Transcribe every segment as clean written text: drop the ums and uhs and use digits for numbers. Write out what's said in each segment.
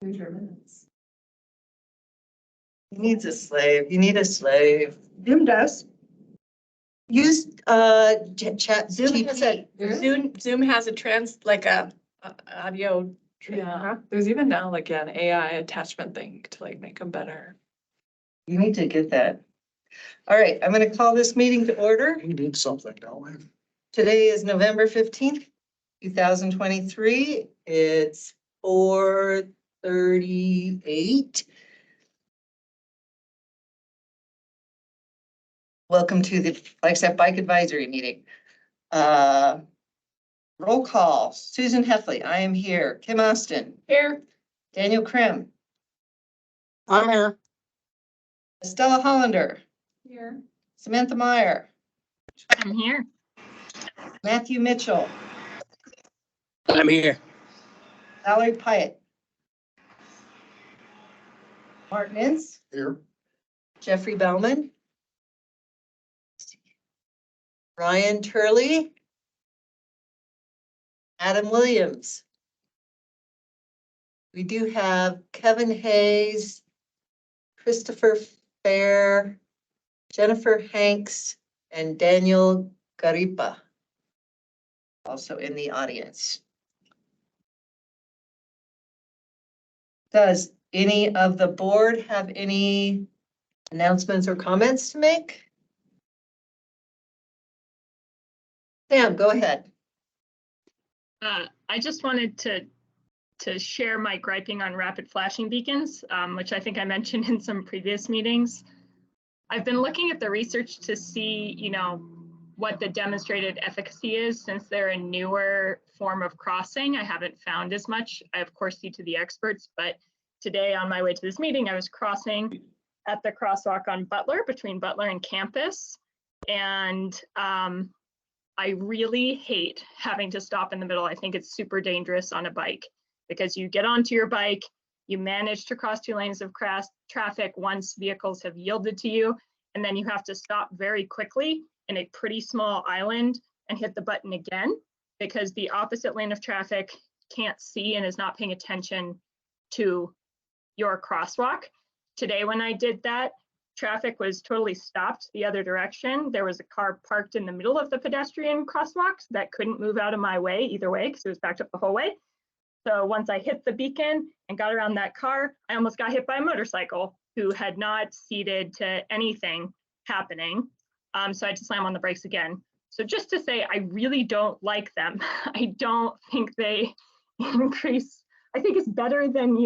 Here's your minutes. He needs a slave. You need a slave. Zoom does. Use chat. Zoom has a Really? Zoom has a audio. Yeah, there's even now like an AI attachment thing to like make them better. You need to get that. All right, I'm going to call this meeting to order. We need something, don't we? Today is November 15th, 2023. It's 4:38. Welcome to the Flagstaff Bike Advisory Meeting. Roll call. Susan Heffley, I am here. Kim Austin. Here. Daniel Krim. I'm here. Estella Hollander. Here. Samantha Meyer. I'm here. Matthew Mitchell. I'm here. Valerie Pyatt. Martin Ince. Here. Jeffrey Bellman. Ryan Turley. Adam Williams. We do have Kevin Hayes, Christopher Fair, Jennifer Hanks, and Daniel Garipa also in the audience. Does any of the board have any announcements or comments to make? Sam, go ahead. I just wanted to share my griping on rapid flashing beacons, which I think I mentioned in some previous meetings. I've been looking at the research to see, what the demonstrated efficacy is since they're a newer form of crossing. I haven't found as much. I, of course, see to the experts, but today on my way to this meeting, I was crossing at the crosswalk on Butler, between Butler and Campus. And I really hate having to stop in the middle. I think it's super dangerous on a bike because you get onto your bike, you manage to cross 2 lanes of traffic once vehicles have yielded to you, and then you have to stop very quickly in a pretty small island and hit the button again because the opposite lane of traffic can't see and is not paying attention to your crosswalk. Today when I did that, traffic was totally stopped the other direction. There was a car parked in the middle of the pedestrian crosswalk that couldn't move out of my way either way because it was backed up the whole way. So once I hit the beacon and got around that car, I almost got hit by a motorcycle who had not ceded to anything happening. So I had to slam on the brakes again. So just to say, I really don't like them. I don't think they increase. I think it's better than,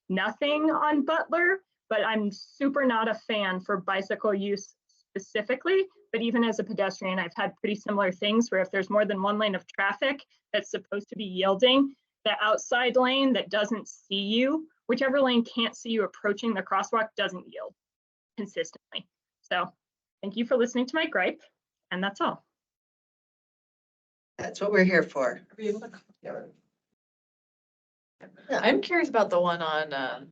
nothing on Butler, but I'm super not a fan for bicycle use specifically. But even as a pedestrian, I've had pretty similar things where if there's more than 1 lane of traffic that's supposed to be yielding, the outside lane that doesn't see you, whichever lane can't see you approaching the crosswalk doesn't yield consistently. So thank you for listening to my gripe, and that's all. That's what we're here for. Are we able to come together? Yeah. I'm curious about the one on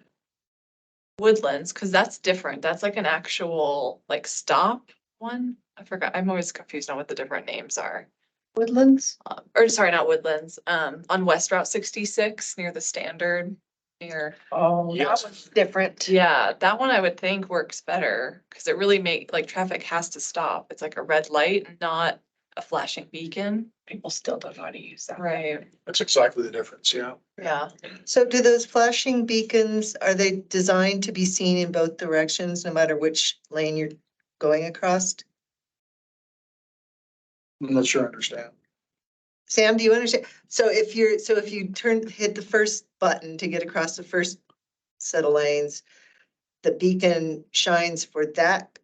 Woodlands because that's different. That's like an actual like stop one. I forgot. I'm always confused on what the different names are. Woodlands? Or sorry, not Woodlands. On West Route 66 near the Standard. Near. Oh, Yes. that one's different. Yeah, that one I would think works better because it really traffic has to stop. It's like a red light, not a flashing beacon. People still don't know how to use that. Right. That's exactly the difference, yeah. Yeah. So do those flashing beacons, are they designed to be seen in both directions, no matter which lane you're going across? I'm not sure I understand. Sam, do you understand? So if you hit the first button to get across the first set of lanes, the beacon shines for that.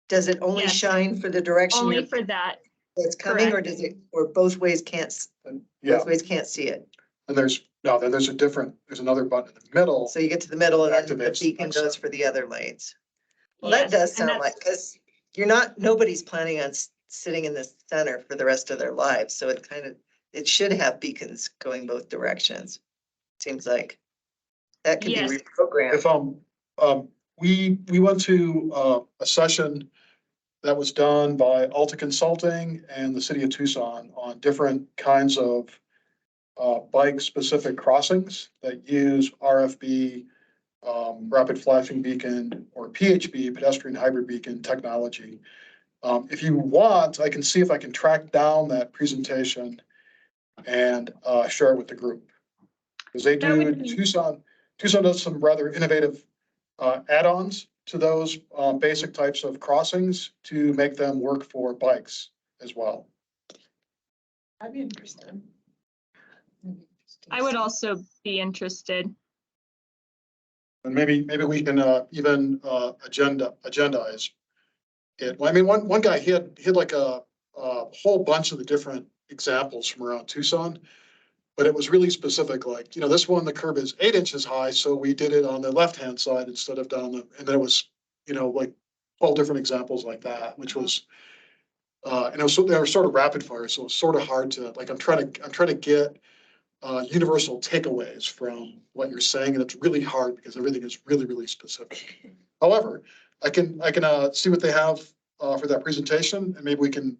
Does it only Yes. shine for the direction Only for that. that's coming, or correct. does it, or both ways can't, And yeah, both ways can't see it? and there's another button in the middle. So you get to the middle and then the Activates beacon the goes for the other lanes. Well, that Yes, does and sound that's- like, because nobody's planning on sitting in the center for the rest of their lives. So it should have beacons going both directions. Seems like that could be Yes. reprogrammed. If we went to a session that was done by Alta Consulting and the city of Tucson on different kinds of bike-specific crossings that use RFB, rapid flashing beacon, or PHB, pedestrian hybrid beacon technology. If you want, I can see if I can track down that presentation and share it with the group. Because they That do, would be- Tucson does some rather innovative add-ons to those basic types of crossings to make them work for bikes as well. I'd be interested. I would also be interested. And maybe we can even agendize it. Well, I mean, one guy, he had like a whole bunch of the different examples from around Tucson, but it was really specific, like, this one, the curb is 8 inches high, so we did it on the left-hand side instead of down and then it was, like 12 different examples like that, which was, and it was, they were sort of rapid fire, so it's sort of hard to, like, I'm trying to get universal takeaways from what you're saying, and it's really hard because everything is really, really specific. However, I can see what they have for that presentation, and maybe we can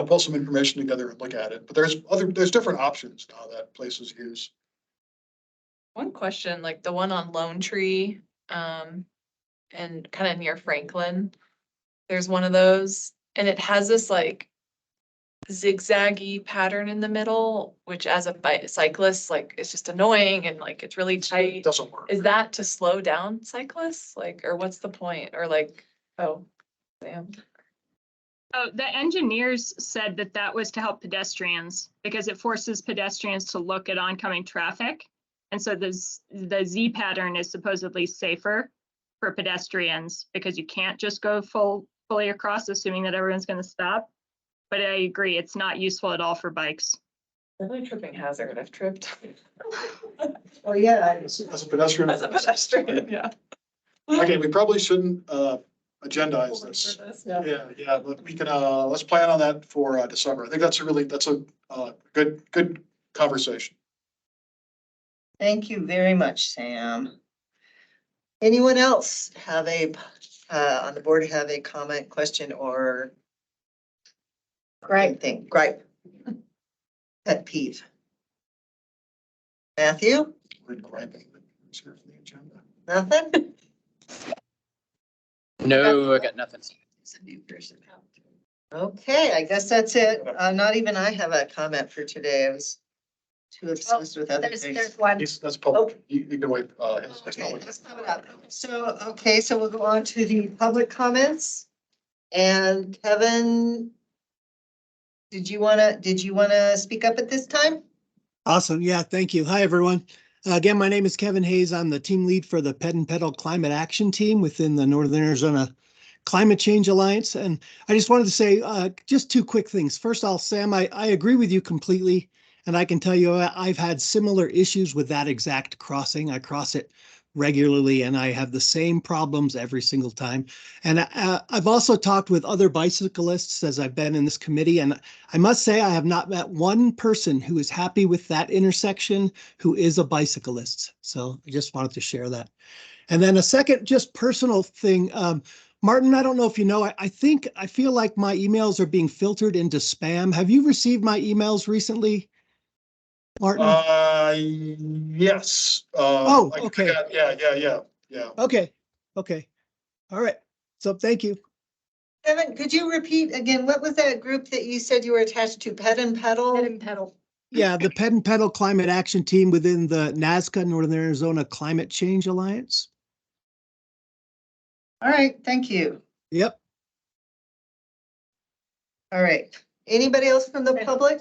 pull some information together and look at it. But there's different options now that places use. One question, like the one on Lone Tree, and kind of near Franklin, there's one of those, and it has this like zigzaggy pattern in the middle, which as a cyclist, like, it's just annoying and like it's really It tight. doesn't work. Is that to slow down cyclists? Like, or what's the point? Or like, oh, damn. Oh, the engineers said that that was to help pedestrians because it forces pedestrians to look at oncoming traffic. And so the Z pattern is supposedly safer for pedestrians because you can't just go fully across, assuming that everyone's going to stop. But I agree, it's not useful at all for bikes. Definitely tripping hazard. I've tripped Oh, yeah. As a pedestrian. as a pedestrian, yeah. Okay, we probably shouldn't agendize this. Yeah, but we can, let's plan on that for December. I think that's a good conversation. Thank you very much, Sam. Anyone else have on the board have a comment, question, or gripe? Pet peeve. Matthew? We're griping. It's here for the agenda. Nothing? No, I got nothing. Okay, I guess that's it. Not even I have a comment for today. I was too obsessed with other things. There's one. That's public. You can wait. Okay, let's sum it up. So we'll go on to the public comments. And Kevin, did you wanna speak up at this time? Awesome. Yeah, thank you. Hi, everyone. Again, my name is Kevin Hayes. I'm the team lead for the Ped and Pedal Climate Action Team within the Northern Arizona Climate Change Alliance. And I just wanted to say just two quick things. First of all, Sam, I agree with you completely. And I can tell you I've had similar issues with that exact crossing. I cross it regularly and I have the same problems every single time. And I've also talked with other bicyclists as I've been in this committee. And I must say I have not met one person who is happy with that intersection who is a bicyclist. So I just wanted to share that. And then a second, just personal thing. Martin, I don't know if you know, I feel like my emails are being filtered into spam. Have you received my emails recently, Martin? Yes. Oh, okay. Yeah. Okay. All right. So thank you. Kevin, could you repeat again, what was that group that you said you were attached to? Ped and Pedal? Ped and pedal. Yeah, the Ped and Pedal Climate Action Team within the NASCA, Northern Arizona Climate Change Alliance. All right, thank you. Yep. All right. Anybody else from the public?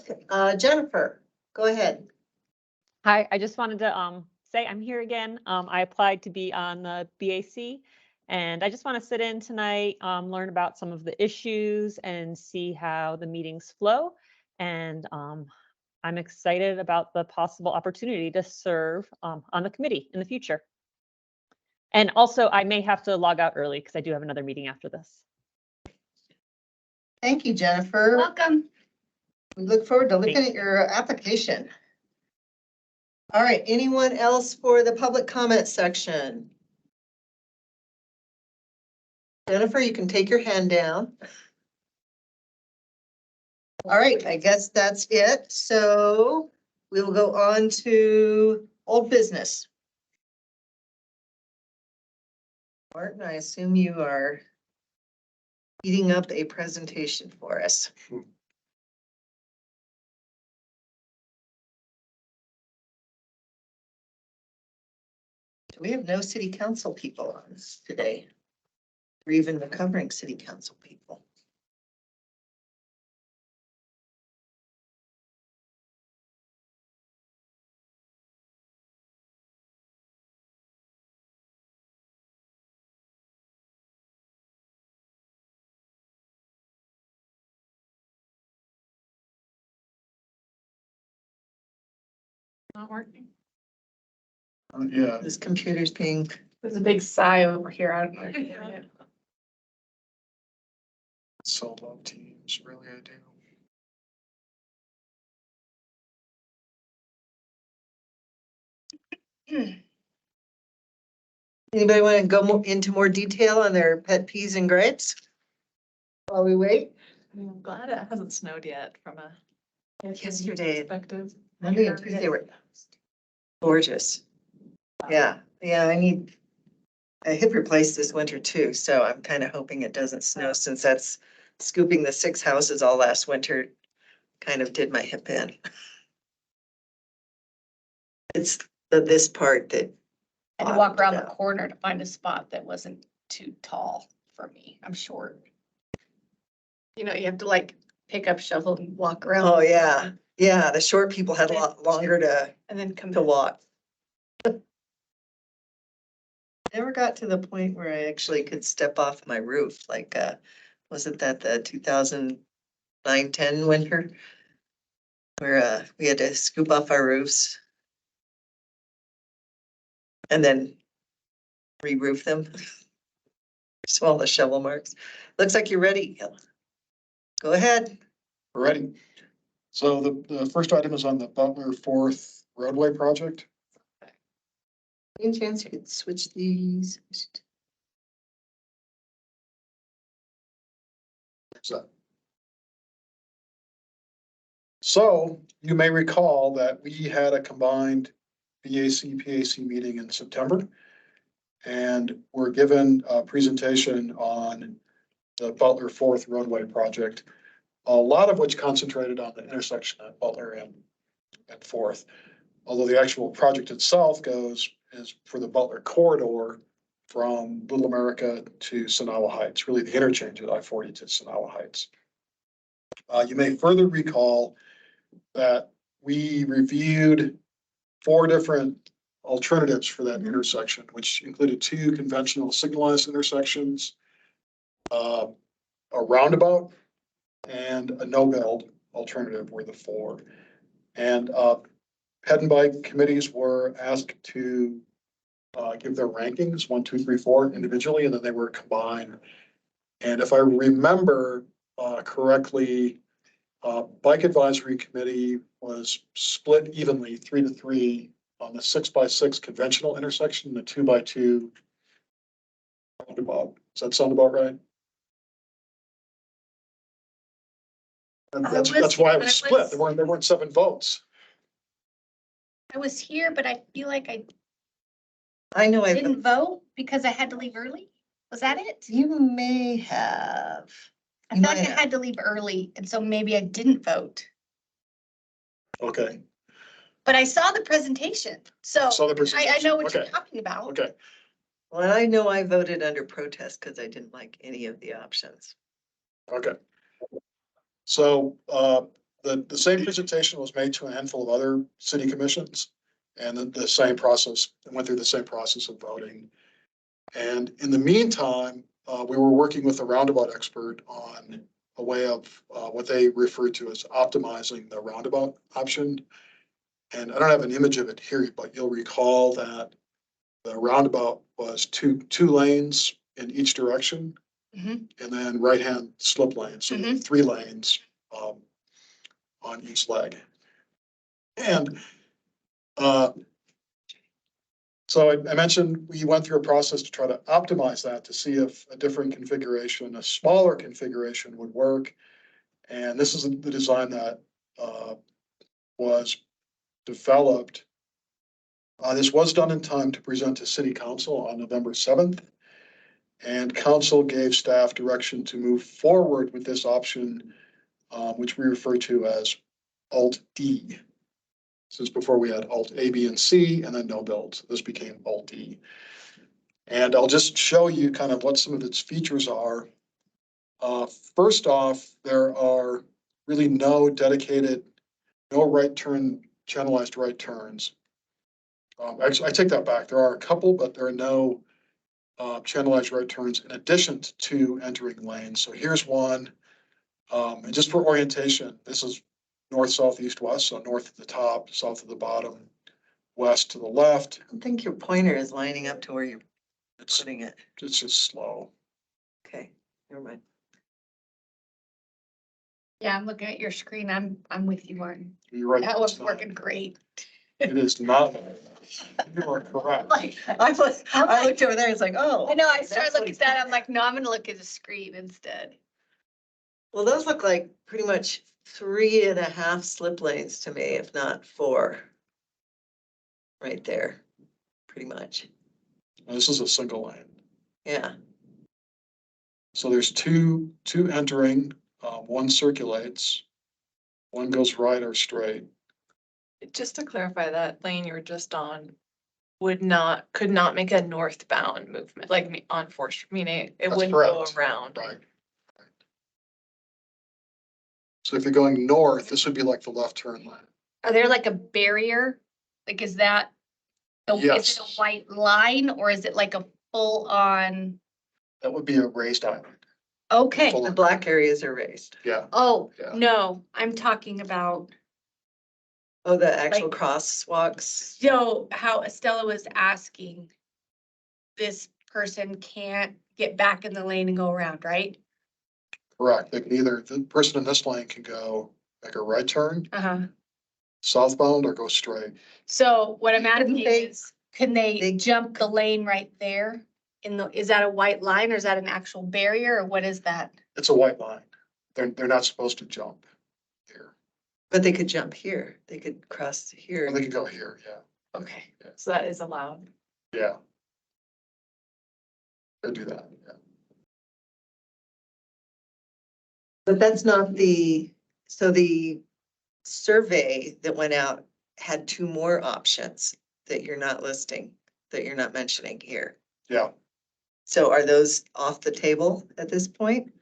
Jennifer, go ahead. Hi, I just wanted to say I'm here again. I applied to be on the BAC and I just want to sit in tonight, learn about some of the issues and see how the meetings flow. And I'm excited about the possible opportunity to serve on the committee in the future. And also I may have to log out early because I do have another meeting after this. Thank you, Jennifer. Welcome. We look forward to looking at your application. All right, anyone else for the public comment section? Jennifer, you can take your hand down. All right, I guess that's it. So we will go on to old business. Martin, I assume you are eating up a presentation for us. We have no city council people on this today, or even recovering city council people. Not working. Yeah, This computer's being, There's a big sigh over here. I don't know if you hear it. so love Teams, really I do. anybody want to go into more detail on their pet peeves and gripes? While we wait, I'm glad it hasn't snowed yet from a Yesterday. perspective. Monday and Tuesday were gorgeous. Yeah, I hip replaced this winter too, so I'm kind of hoping it doesn't snow since that's scooping the 6 houses all last winter. Kind of did my hip in. It's this part that. I had to walk around the bottomed out. corner to find a spot that wasn't too tall for me. I'm short. You know, you have to like pick up shovel and walk around. Oh, yeah, the short people had a lot longer And then come to back. walk. Never got to the point where I actually could step off my roof, like, wasn't that the 2009-10 winter? Where, we had to scoop off our roofs. And then re-roof them. So all the shovel marks. Looks like you're ready. Go ahead. We're ready. So the first item is on the Butler Fourth roadway project. Any chance you could switch these? So you may recall that we had a combined BAC, PAC meeting in September. And we're given a presentation on the Butler Fourth roadway project, a lot of which concentrated on the intersection at Butler and Fourth. Although the actual project itself is for the Butler corridor from Little America to Sonawa Heights, really the interchange of I-40 to Sonawa Heights. You may further recall that we reviewed 4 different alternatives for that intersection, which included 2 conventional signalized intersections, a roundabout, and a no-build alternative were the 4. And head and bike committees were asked to give their rankings 1, 2, 3, 4 individually, and then they were combined. And if I remember correctly, bike advisory committee was split evenly 3-3 on the 6x6 conventional intersection, the 2x2 roundabout. Does that sound about right? And that's why it was split. There weren't 7 votes. I was here, but I feel like I I know I didn't vote because I had to leave early. Was that it? You may have. I You feel like might I have. had to leave early, and so maybe I didn't vote. Okay. But I saw the presentation, so Saw the I presentation. know what you're Okay. talking about. Okay. Well, I know I voted under protest because I didn't like any of the options. Okay. So the same presentation was made to a handful of other city commissions, and the same process, went through the same process of voting. And in the meantime, we were working with a roundabout expert on a way of what they refer to as optimizing the roundabout option. And I don't have an image of it here, but you'll recall that the roundabout was two lanes in each direction. Mhm. And then right-hand slip lanes, so 3 lanes on each leg. And so I mentioned we went through a process to try to optimize that to see if a different configuration, a smaller configuration would work. And this is the design that was developed. This was done in time to present to City Council on November 7th. And council gave staff direction to move forward with this option, which we refer to as Alt D. Since before we had Alt A, B, and C, and then no build. So this became Alt D. And I'll just show you kind of what some of its features are. First off, there are really no dedicated, no right turn, channelized right turns. Actually, I take that back. There are a couple, but there are no channelized right turns in addition to two entering lanes. So here's one. And just for orientation, this is north, south, east, west. So north at the top, south at the bottom, west to the left. I think your pointer is lining up to where you're It's putting it. just slow. Okay, never mind. Yeah, I'm looking at your screen. I'm with you, Martin. You're right. That was it's not. working great. It is not. You are correct. Like, I looked over there, it's like, oh. I know, I started that's what looking at that. I'm like, no, I'm gonna look at the screen instead. Well, those look like pretty much 3.5 slip lanes to me, if not 4. Right there, pretty much. This is a single lane. Yeah, So there's two entering, one circulates, one goes right or straight. Just to clarify, that lane you were just on could not make a northbound movement, like on Fourth Street, meaning it That's wouldn't go correct. around. Right. So if you're going north, this would be like the left turn lane. Are there like a barrier? Like, is that, is it Yes. a white line or is it like a full on? That would be a raised island. Okay. Full- the black areas are raised. Yeah, Oh, Yeah. no, I'm talking about, Oh, the actual Like- crosswalks. so how Estella was asking. This person can't get back in the lane and go around, right? correct. They can either, the person in this lane can go make a right turn Uh-huh. southbound or go straight. So what I'm Couldn't asking they- is, can they they- jump the lane right there? Is that a white line or is that an actual barrier or what is that? It's a white line. They're not supposed to jump here. But they could jump here. They could cross here. Or they can go here, yeah, Okay. So that is allowed. yeah. They do that, yeah. But that's not so the survey that went out had 2 more options that you're not listing, that you're not mentioning here. Yeah, So are those off the table at this point?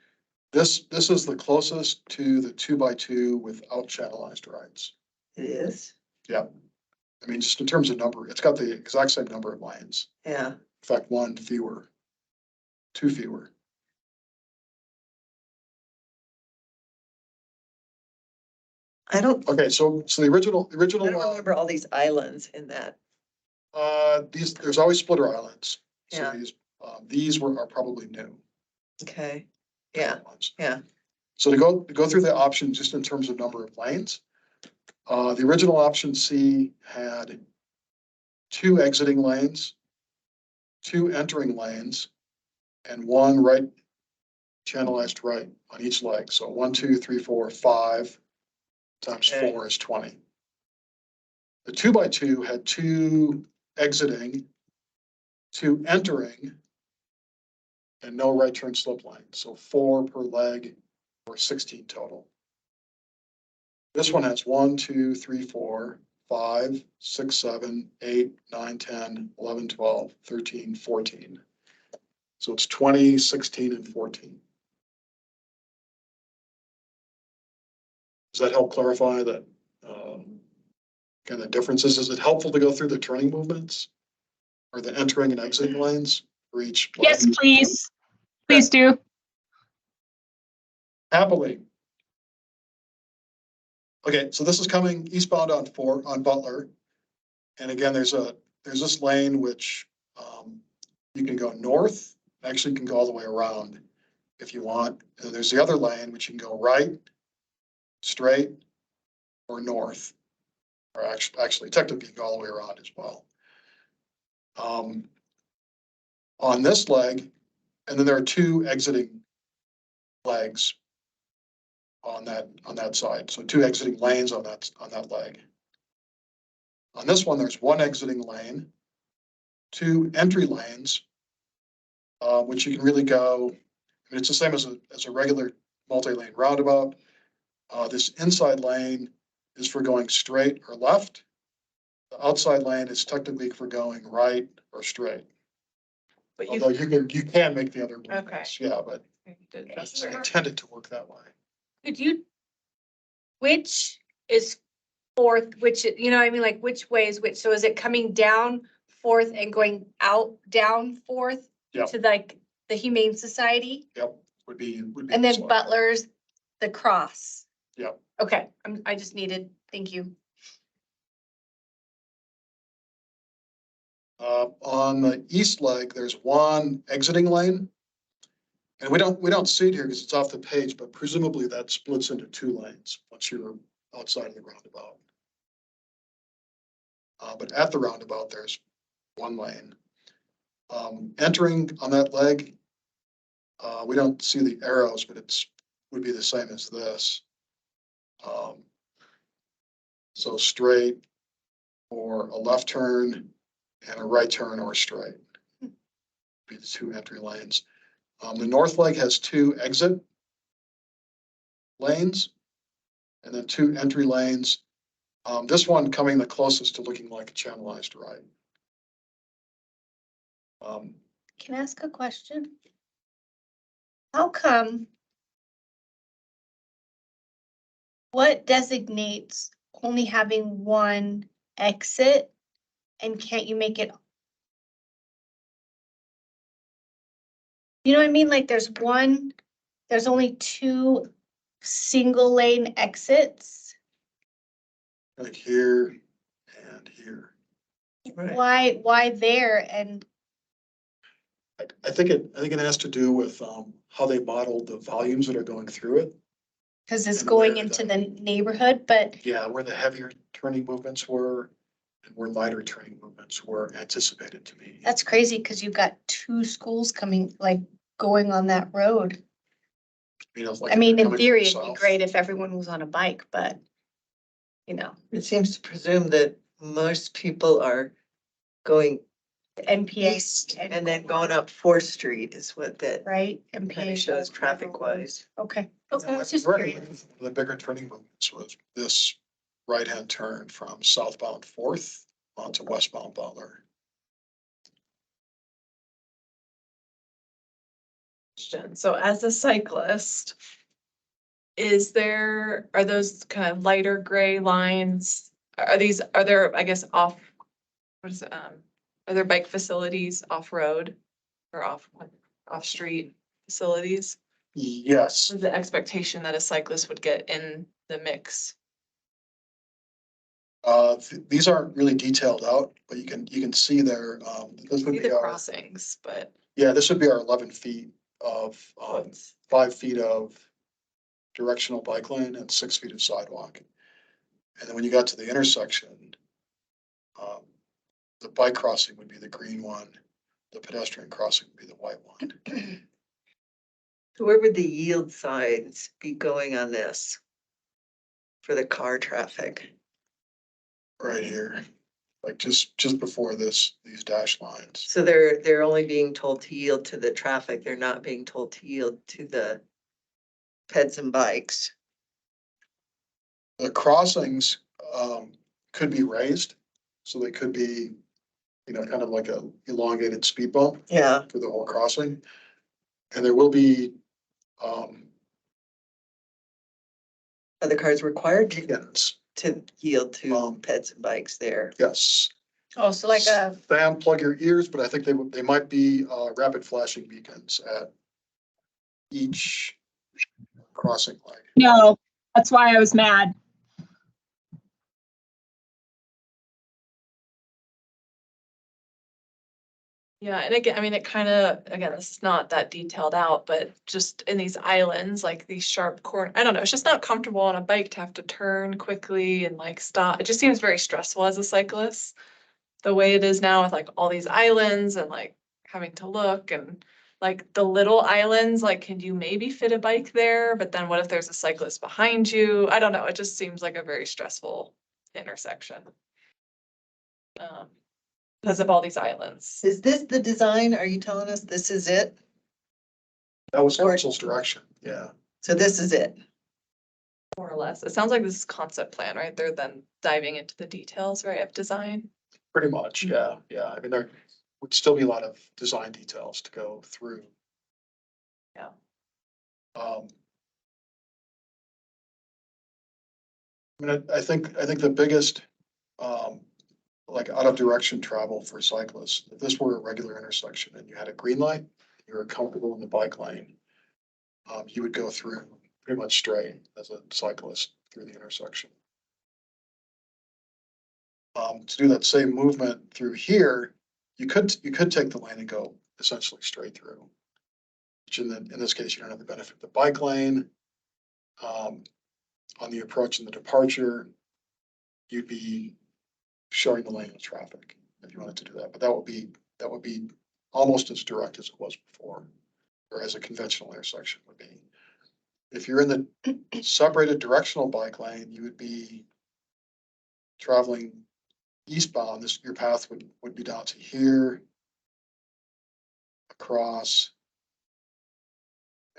this is the closest to the 2x2 without channelized rides. It is, Yeah. I mean, just in terms of number, it's got the exact same number of lanes. yeah. In fact, 2 fewer. I don't Okay, so the original, I don't remember all these islands in that. there's always splitter islands. So Yeah. these are probably new. Okay, yeah, ones. yeah. So to go through the options just in terms of number of lanes, the original option C had 2 exiting lanes, 2 entering lanes, and 1 right channelized right on each leg. So 1, 2, 3, 4, 5 times Okay. 4 is 20. The 2x2 had 2 exiting, 2 entering, and no right turn slip lane. So 4 per leg or 16 total. This one has 1, 2, 3, 4, 5, 6, 7, 8, 9, 10, 11, 12, 13, 14. So it's 20, 16, and 14. Does that help clarify that kind of differences? Is it helpful to go through the turning movements or the entering and exiting lanes for each? Yes, leg? please. Please do. Happily. Okay, so this is coming eastbound on Butler. And again, there's this lane which you can go north, actually you can go all the way around if you want. And there's the other lane which you can go right, straight, or north. Or actually technically you can go all the way around as well. On this leg, and then there are 2 exiting legs. on that side. So 2 exiting lanes on that leg. On this one, there's 1 exiting lane, 2 entry lanes, which you can really go, I mean, it's the same as a regular multi-lane roundabout. This inside lane is for going straight or left. The outside lane is technically for going right or straight. But Although you can make the other Okay. movements, yeah, but did it's intended to work that way. Could you, which is fourth, which, you know, what I mean, like which way is which? So is it coming down Fourth and going out, down Fourth? Yep. To like the Humane Society? Yep, would be. And this then way. Butler's the cross? Yep. Okay, I just needed, thank you. On the east leg, there's 1 exiting lane. And we don't see it here because it's off the page, but presumably that splits into 2 lanes once you're outside of the roundabout. But at the roundabout, there's 1 lane. Entering on that leg, we don't see the arrows, but would be the same as this. So straight or a left turn and a right turn or straight. Be the 2 entry lanes. The north leg has 2 exit lanes and then 2 entry lanes. This one coming the closest to looking like a channelized right. Can I ask a question? How come? What designates only having 1 exit? And can't you make it? You know what I mean? Like there's only 2 single lane exits. Like here and here. Right. Why there? And I think it has to do with how they modeled the volumes that are going through it. because it's And going where into the- the neighborhood, but Yeah, where the heavier turning movements were and where lighter turning movements were anticipated to be. that's crazy because you've got 2 schools coming, like going on that road. You know, like I mean, coming in from theory, the it'd be south. great if everyone was on a bike, but you know, It seems to presume that most people are going NPA. east and then going up 4th Street is what that Right? kind NPA of shows traffic wise. Okay, And okay, I was what just really curious. The bigger turning movements was this right-hand turn from southbound 4th onto westbound Butler. So as a cyclist, are those kind of lighter gray lines? Are there, I guess, what is it, are there bike facilities off-road or off-street facilities? Yes, With the expectation that a cyclist would get in the mix? these aren't really detailed out, but you can see there, this would See be the our, crossings, but this would be our 11 feet of, 5 feet of directional bike lane and 6 feet of sidewalk. And then when you got to the intersection, the bike crossing would be the green one, the pedestrian crossing would be the white one. So where would the yield signs be going on this? For the car traffic? Right here, like just before these dash lines. So they're only being told to yield to the traffic. They're not being told to yield to the peds and bikes. The crossings could be raised, so they could be, kind of like a elongated speed bump Yeah. for the whole crossing. And there will be Are the cars required beacons. to yield to peds and bikes there? Yes. Oh, so like a, Sam, plug your ears, but I think they might be rapid flashing beacons at each crossing leg. No, that's why I was mad. yeah, and again, I mean, it kind of, again, this is not that detailed out, but just in these islands, like these sharp corner, I don't know, it's just not comfortable on a bike to have to turn quickly and like stop. It just seems very stressful as a cyclist. The way it is now with like all these islands and like having to look and like the little islands, like can you maybe fit a bike there? But then what if there's a cyclist behind you? I don't know. It just seems like a very stressful intersection. Because of all these islands. Is this the design? Are you telling us this is it? That was council's direction, yeah. So this is it? More or less. It sounds like this is concept plan, right? They're then diving into the details, right, of design. Pretty much, yeah, yeah. I mean, there would still be a lot of design details to go through. Yeah. I mean, I think the biggest, like out of direction travel for cyclists, if this were a regular intersection and you had a green light, you were comfortable in the bike lane, you would go through pretty much straight as a cyclist through the intersection. To do that same movement through here, you could take the lane and go essentially straight through. Which in this case, you don't have the benefit of the bike lane. On the approach and the departure, you'd be showing the lane of traffic if you wanted to do that. But that would be almost as direct as it was before, or as a conventional intersection would be. If you're in the separated directional bike lane, you would be traveling eastbound. Your path would be down to here, across,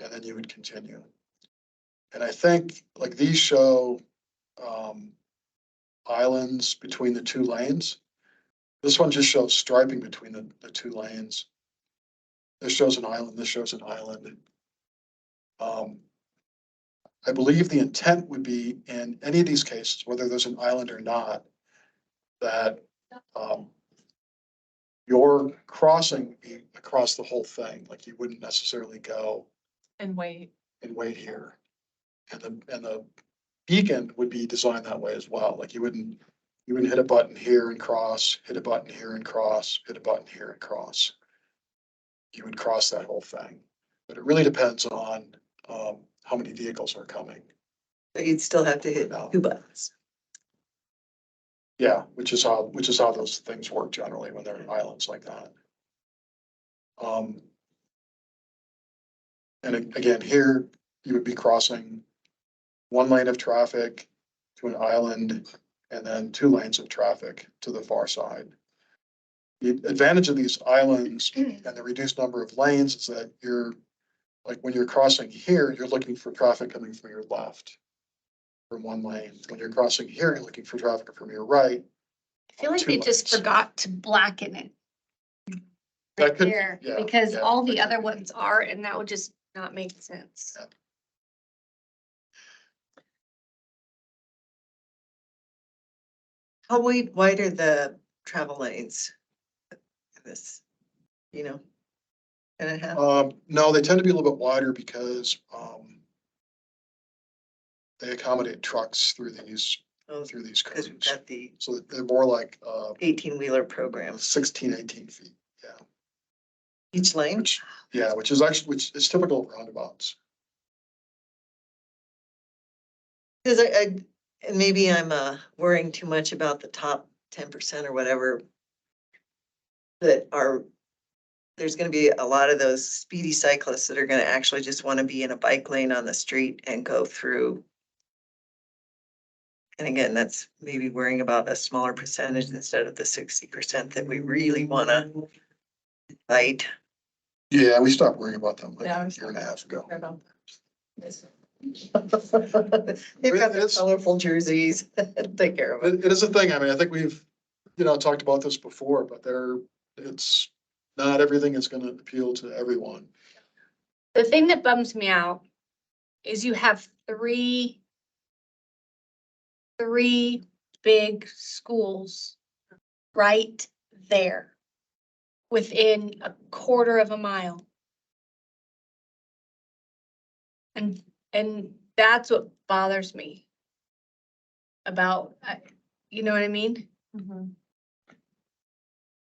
and then you would continue. And I think like these show islands between the two lanes. This one just shows striping between the two lanes. This shows an island, this shows an island. I believe the intent would be in any of these cases, whether there's an island or not, that you're crossing across the whole thing. Like you wouldn't necessarily go And wait. here. And the beacon would be designed that way as well. Like you wouldn't hit a button here and cross, hit a button here and cross, hit a button here and cross. You would cross that whole thing. But it really depends on how many vehicles are coming. But you'd still have to hit two buttons. Yeah, which is how those things work generally when they're in islands like that. And again, here you would be crossing one lane of traffic to an island and then 2 lanes of traffic to the far side. The advantage of these islands and the reduced number of lanes is that you're like when you're crossing here, you're looking for traffic coming from your left from one lane. When you're crossing here, you're looking for traffic from your right. I feel like they just forgot to blacken it That right could- there, yeah, because yeah, all the that other could- ones are, and that would just not make sense. Yeah. How wide are the travel lanes? This, you know? And a half? No, they tend to be a little bit wider because they accommodate trucks through these Oh, because curves. we've got the So they're more like 18-wheeler program. 16, 18 feet. Yeah. Each lane? Which is typical of roundabouts. Because and maybe I'm worrying too much about the top 10% or whatever. There's gonna be a lot of those speedy cyclists that are gonna actually just want to be in a bike lane on the street and go through. And again, that's maybe worrying about a smaller percentage instead of the 60% that we really wanna fight. Yeah, we stopped worrying about them like Yeah, a year and a half ago. They've got their colorful jerseys. Take care of it. It is a thing. I mean, I think we've, talked about this before, but it's not everything is going to appeal to everyone. The thing that bums me out is you have three big schools right there within a quarter of a mile. And that's what bothers me about, you know what I mean?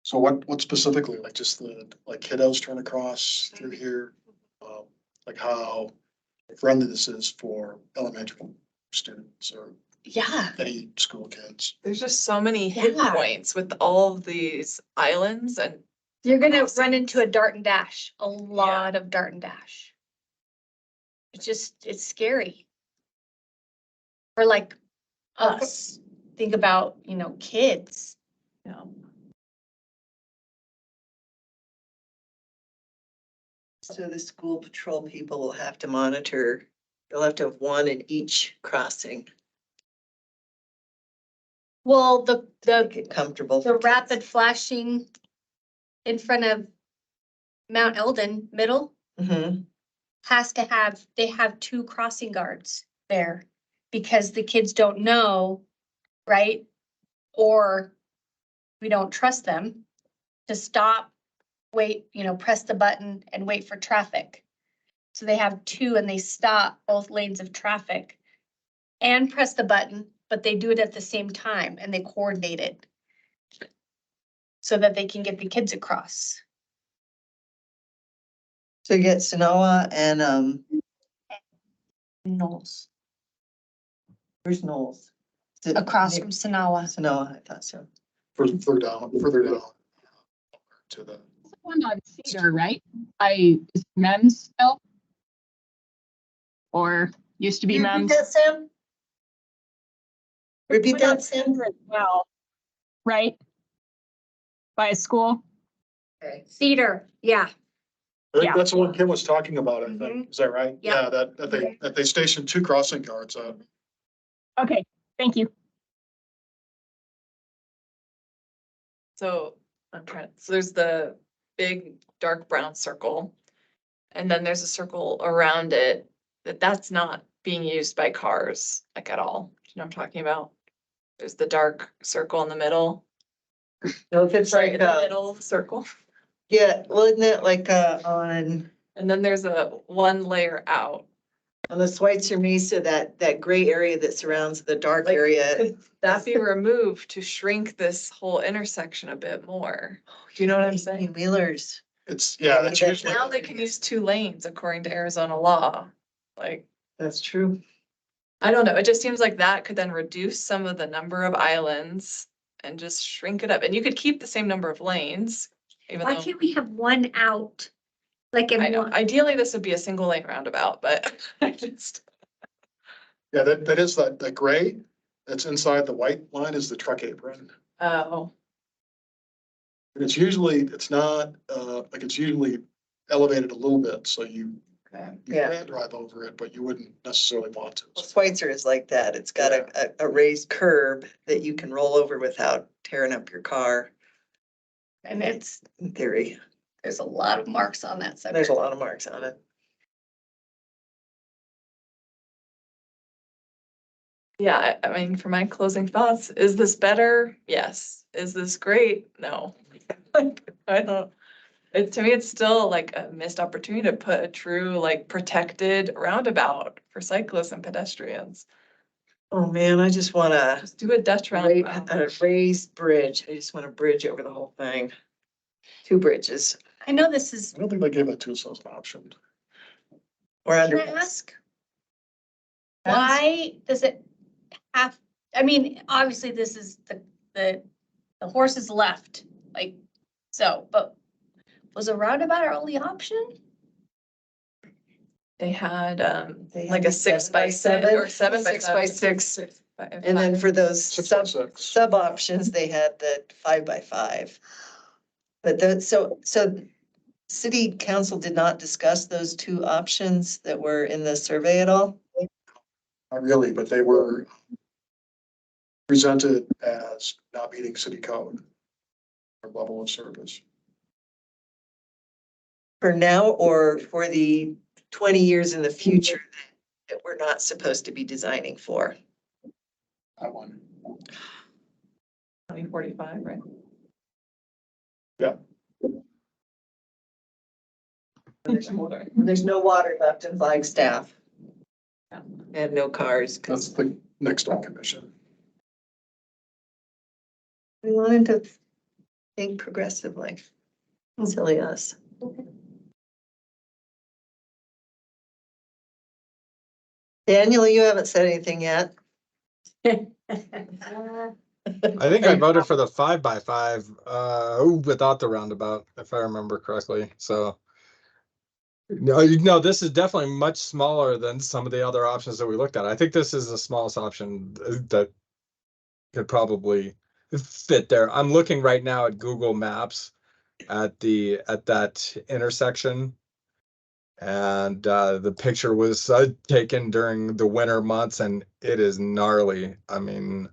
So what specifically, like just the kiddos trying to cross through here? Like how friendly this is for elementary students or Yeah, any school kids? There's just so many hit Yeah. points with all of these islands and You're gonna run into a dart and dash, a lot of dart and dash. It's scary. Or like us, think about, kids. Yeah. So the school patrol people will have to monitor, they'll have to have one in each crossing. Well, Get comfortable. the rapid flashing in front of Mount Eldon Middle Mhm. they have 2 crossing guards there because the kids don't know, right? Or we don't trust them to stop, wait, press the button and wait for traffic. So they have 2 and they stop both lanes of traffic and press the button, but they do it at the same time and they coordinate it so that they can get the kids across. So you get Sonoa and, Knowles, where's Knowles? Is it across near from Sonawa. Sonoa, I thought so. Further down. To the, One on Cedar, right? Is MEMS still? Or used to be Can you repeat MEMS? that, Sam? Repeat One on that, Sam? Cedar as well, right? By a school? Okay. Cedar, yeah. I think Yeah. that's the one Kim was talking about, I think. Is that right? Yeah. Yeah, that they stationed 2 crossing guards at. Okay, thank you. So so there's the big dark brown circle. And then there's a circle around it that's not being used by cars like at all. Do you know what I'm talking about? There's the dark circle in the middle. No, if it's Sorry, like, in the middle circle. yeah, well, isn't it like, on And then there's a one layer out. the Schweitzer Mesa, that gray area that surrounds the dark Like, area? could that be removed to shrink this whole intersection a bit more? Do you know what I'm saying? Wheelers. It's, yeah, that's usually. Now they can use 2 lanes according to Arizona law. Like, That's true. I don't know. It just seems like that could then reduce some of the number of islands and just shrink it up. And you could keep the same number of lanes, even Why though, can't we have one out? Like I in know, one, ideally this would be a single lane roundabout, but I just, Yeah, that is that gray that's inside the white line is the truck apron. oh, And it's usually elevated a little bit, so you okay. Yeah. can drive over it, but you wouldn't necessarily want to. Well, Schweitzer is like that. It's got a raised curb that you can roll over without tearing up your car. and it's, In theory, there's a lot of marks on that sucker. there's a lot of marks on it. Yeah, I mean, for my closing thoughts, is this better? Yes. Is this great? No. Like, I don't, to me, it's still like a missed opportunity to put a true, like, protected roundabout for cyclists and pedestrians. Oh, man, I just want Just do a Dutch a roundabout. raised bridge. I just want a bridge over the whole thing. 2 bridges I know this is, I don't think they gave that to us as an option. or can under. I ask? Why does it have, I mean, obviously this is the horse is left, like, so, but was a roundabout our only option? They had, They like had a 6x7 7x7, or 7x7. 6x6. And then for those 6x6. sub options, they had the 5x5. But so city council did not discuss those 2 options that were in the survey at all? Not really, but they were presented as not meeting city code or level of service. For now or for the 20 years in the future that we're not supposed to be designing for? That one. 2045, right? Yeah. There's no water left in Flagstaff. Yeah. And no cars, That's because the next one commission. we wanted to think progressively. Silly us. Daniel, you haven't said anything yet. I think I voted for the 5x5, without the roundabout, if I remember correctly. So, no, this is definitely much smaller than some of the other options that we looked at. I think this is the smallest option that could probably fit there. I'm looking right now at Google Maps at that intersection. And the picture was taken during the winter months, and it is gnarly. I mean,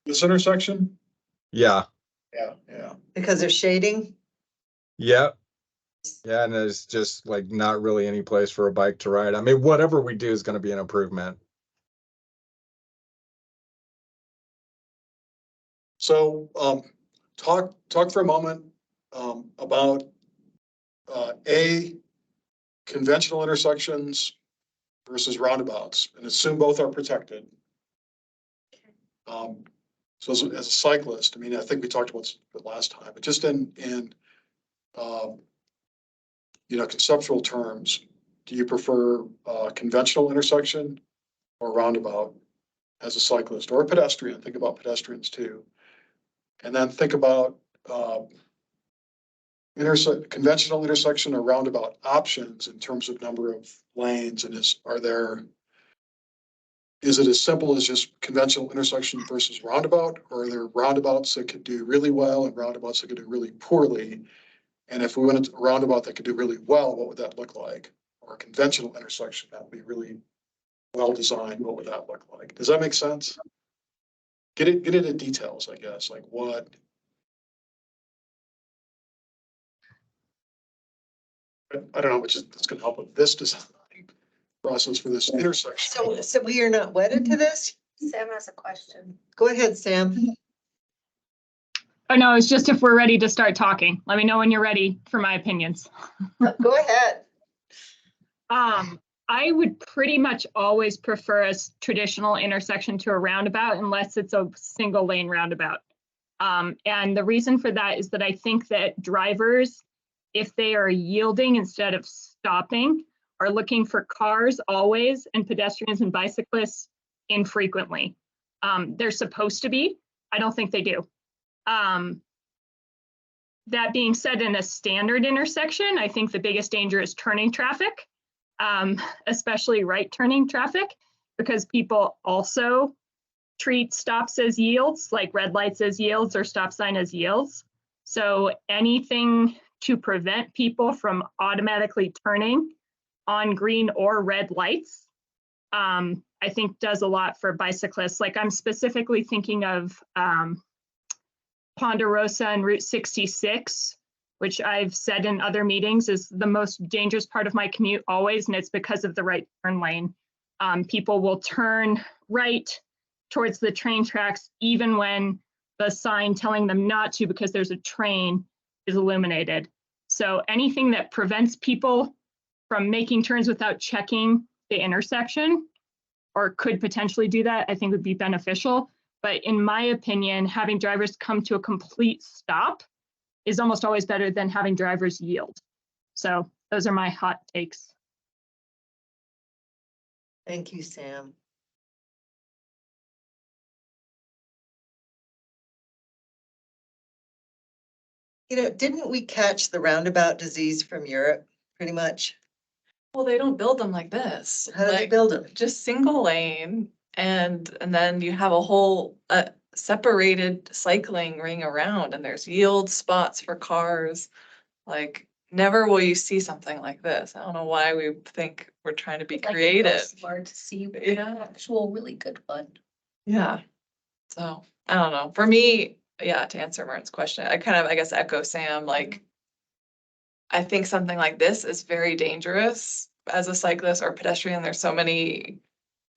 This intersection? yeah, Yeah. Because of shading? yeah, and there's just like not really any place for a bike to ride. I mean, whatever we do is going to be an improvement. So, talk for a moment, about, conventional intersections versus roundabouts, and assume both are protected. So as a cyclist, I mean, I think we talked about it last time, but just in conceptual terms, do you prefer a conventional intersection or roundabout as a cyclist or a pedestrian? Think about pedestrians too. And then think about, conventional intersection or roundabout options in terms of number of lanes, and is it as simple as just conventional intersection versus roundabout, or are there roundabouts that could do really well and roundabouts that could do really poorly? And if we went a roundabout that could do really well, what would that look like? Or a conventional intersection that would be really well designed, what would that look like? Does that make sense? Get into details, I guess, like what. I don't know how much that's gonna help with this design process for this intersection. So we are not wedded to this? Sam has a question. Go ahead, Sam. Oh, no, it's just if we're ready to start talking. Let me know when you're ready for my opinions. Go ahead. I would pretty much always prefer a traditional intersection to a roundabout unless it's a single lane roundabout. And the reason for that is that I think that drivers, if they are yielding instead of stopping, are looking for cars always and pedestrians and bicyclists infrequently. They're supposed to be. I don't think they do. That being said, in a standard intersection, I think the biggest danger is turning traffic, especially right turning traffic, because people also treat stops as yields, like red lights as yields or stop sign as yields. So anything to prevent people from automatically turning on green or red lights, I think does a lot for bicyclists. Like I'm specifically thinking of Ponderosa and Route 66, which I've said in other meetings is the most dangerous part of my commute always, and it's because of the right turn lane. People will turn right towards the train tracks even when the sign telling them not to because there's a train is illuminated. So anything that prevents people from making turns without checking the intersection, or could potentially do that, I think would be beneficial. But in my opinion, having drivers come to a complete stop is almost always better than having drivers yield. So those are my hot takes. Thank you, Sam. Didn't we catch the roundabout disease from Europe, pretty much? Well, they don't build them like this. How do they Like, build them? just single lane, and then you have a whole separated cycling ring around, and there's yield spots for cars. Like, never will you see something like this. I don't know why we think we're trying to be Like, creative. Smart to see Yeah. an actual really good one. Yeah. So I don't know. For me, yeah, to answer Martin's question, I guess echo Sam, like, I think something like this is very dangerous as a cyclist or pedestrian. There's so many,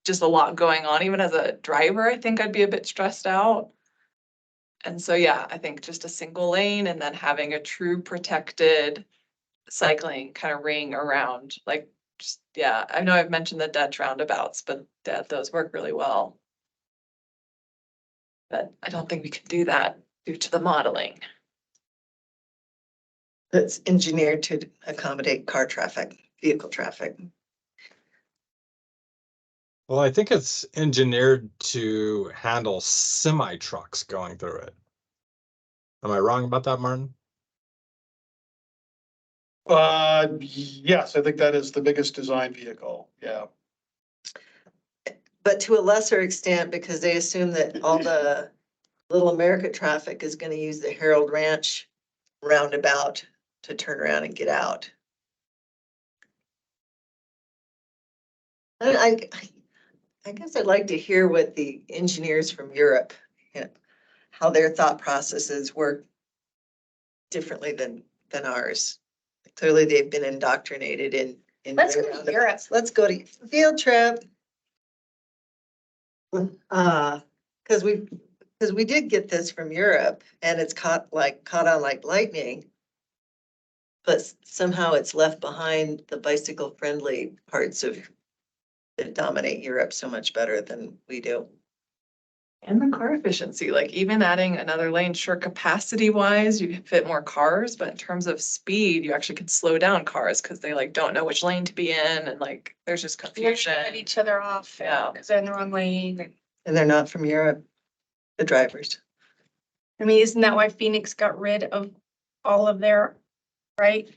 just a lot going on. Even as a driver, I think I'd be a bit stressed out. And so, yeah, I think just a single lane and then having a true protected cycling kind of ring around, like, just, yeah, I know I've mentioned the Dutch roundabouts, but those work really well. But I don't think we can do that due to the modeling. That's engineered to accommodate car traffic, vehicle traffic. Well, I think it's engineered to handle semi trucks going through it. Am I wrong about that, Martin? Yes, I think that is the biggest design vehicle, yeah. But to a lesser extent, because they assume that all the Little America traffic is gonna use the Harold Ranch roundabout to turn around and get out. I guess I'd like to hear what the engineers from Europe, you know, how their thought processes work differently than ours. Clearly, they've been indoctrinated in. Let's go to roundabouts. Europe. Let's go to field trip. Because we did get this from Europe and it's caught on like lightning. But somehow it's left behind the bicycle friendly parts of that dominate Europe so much better than we do. And the car efficiency, like even adding another lane, sure, capacity wise, you can fit more cars, but in terms of speed, you actually can slow down cars because they like don't know which lane to be in and like there's just They're confusion. cutting each other off. Yeah. Because they're in the wrong lane. And they're not from Europe, the drivers. I mean, isn't that why Phoenix got rid of all of their, right?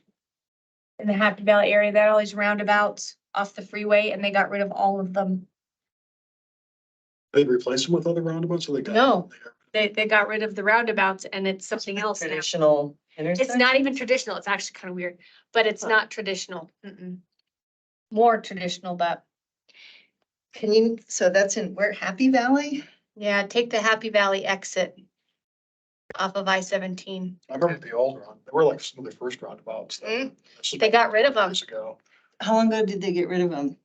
In the Happy Valley area, they had all these roundabouts off the freeway and they got rid of all of them. They replace them with other roundabouts, or they got? No. They got rid of the roundabouts and it's something else now. Traditional It's intersection. not even traditional. It's actually kind of weird, but it's not traditional. More traditional, but Can you, so that's in where, Happy Valley? yeah, take the Happy Valley exit off of I-17. I remember the old round, they were like some of the first roundabouts. They got rid of them. Years ago. How long ago did they get rid of them?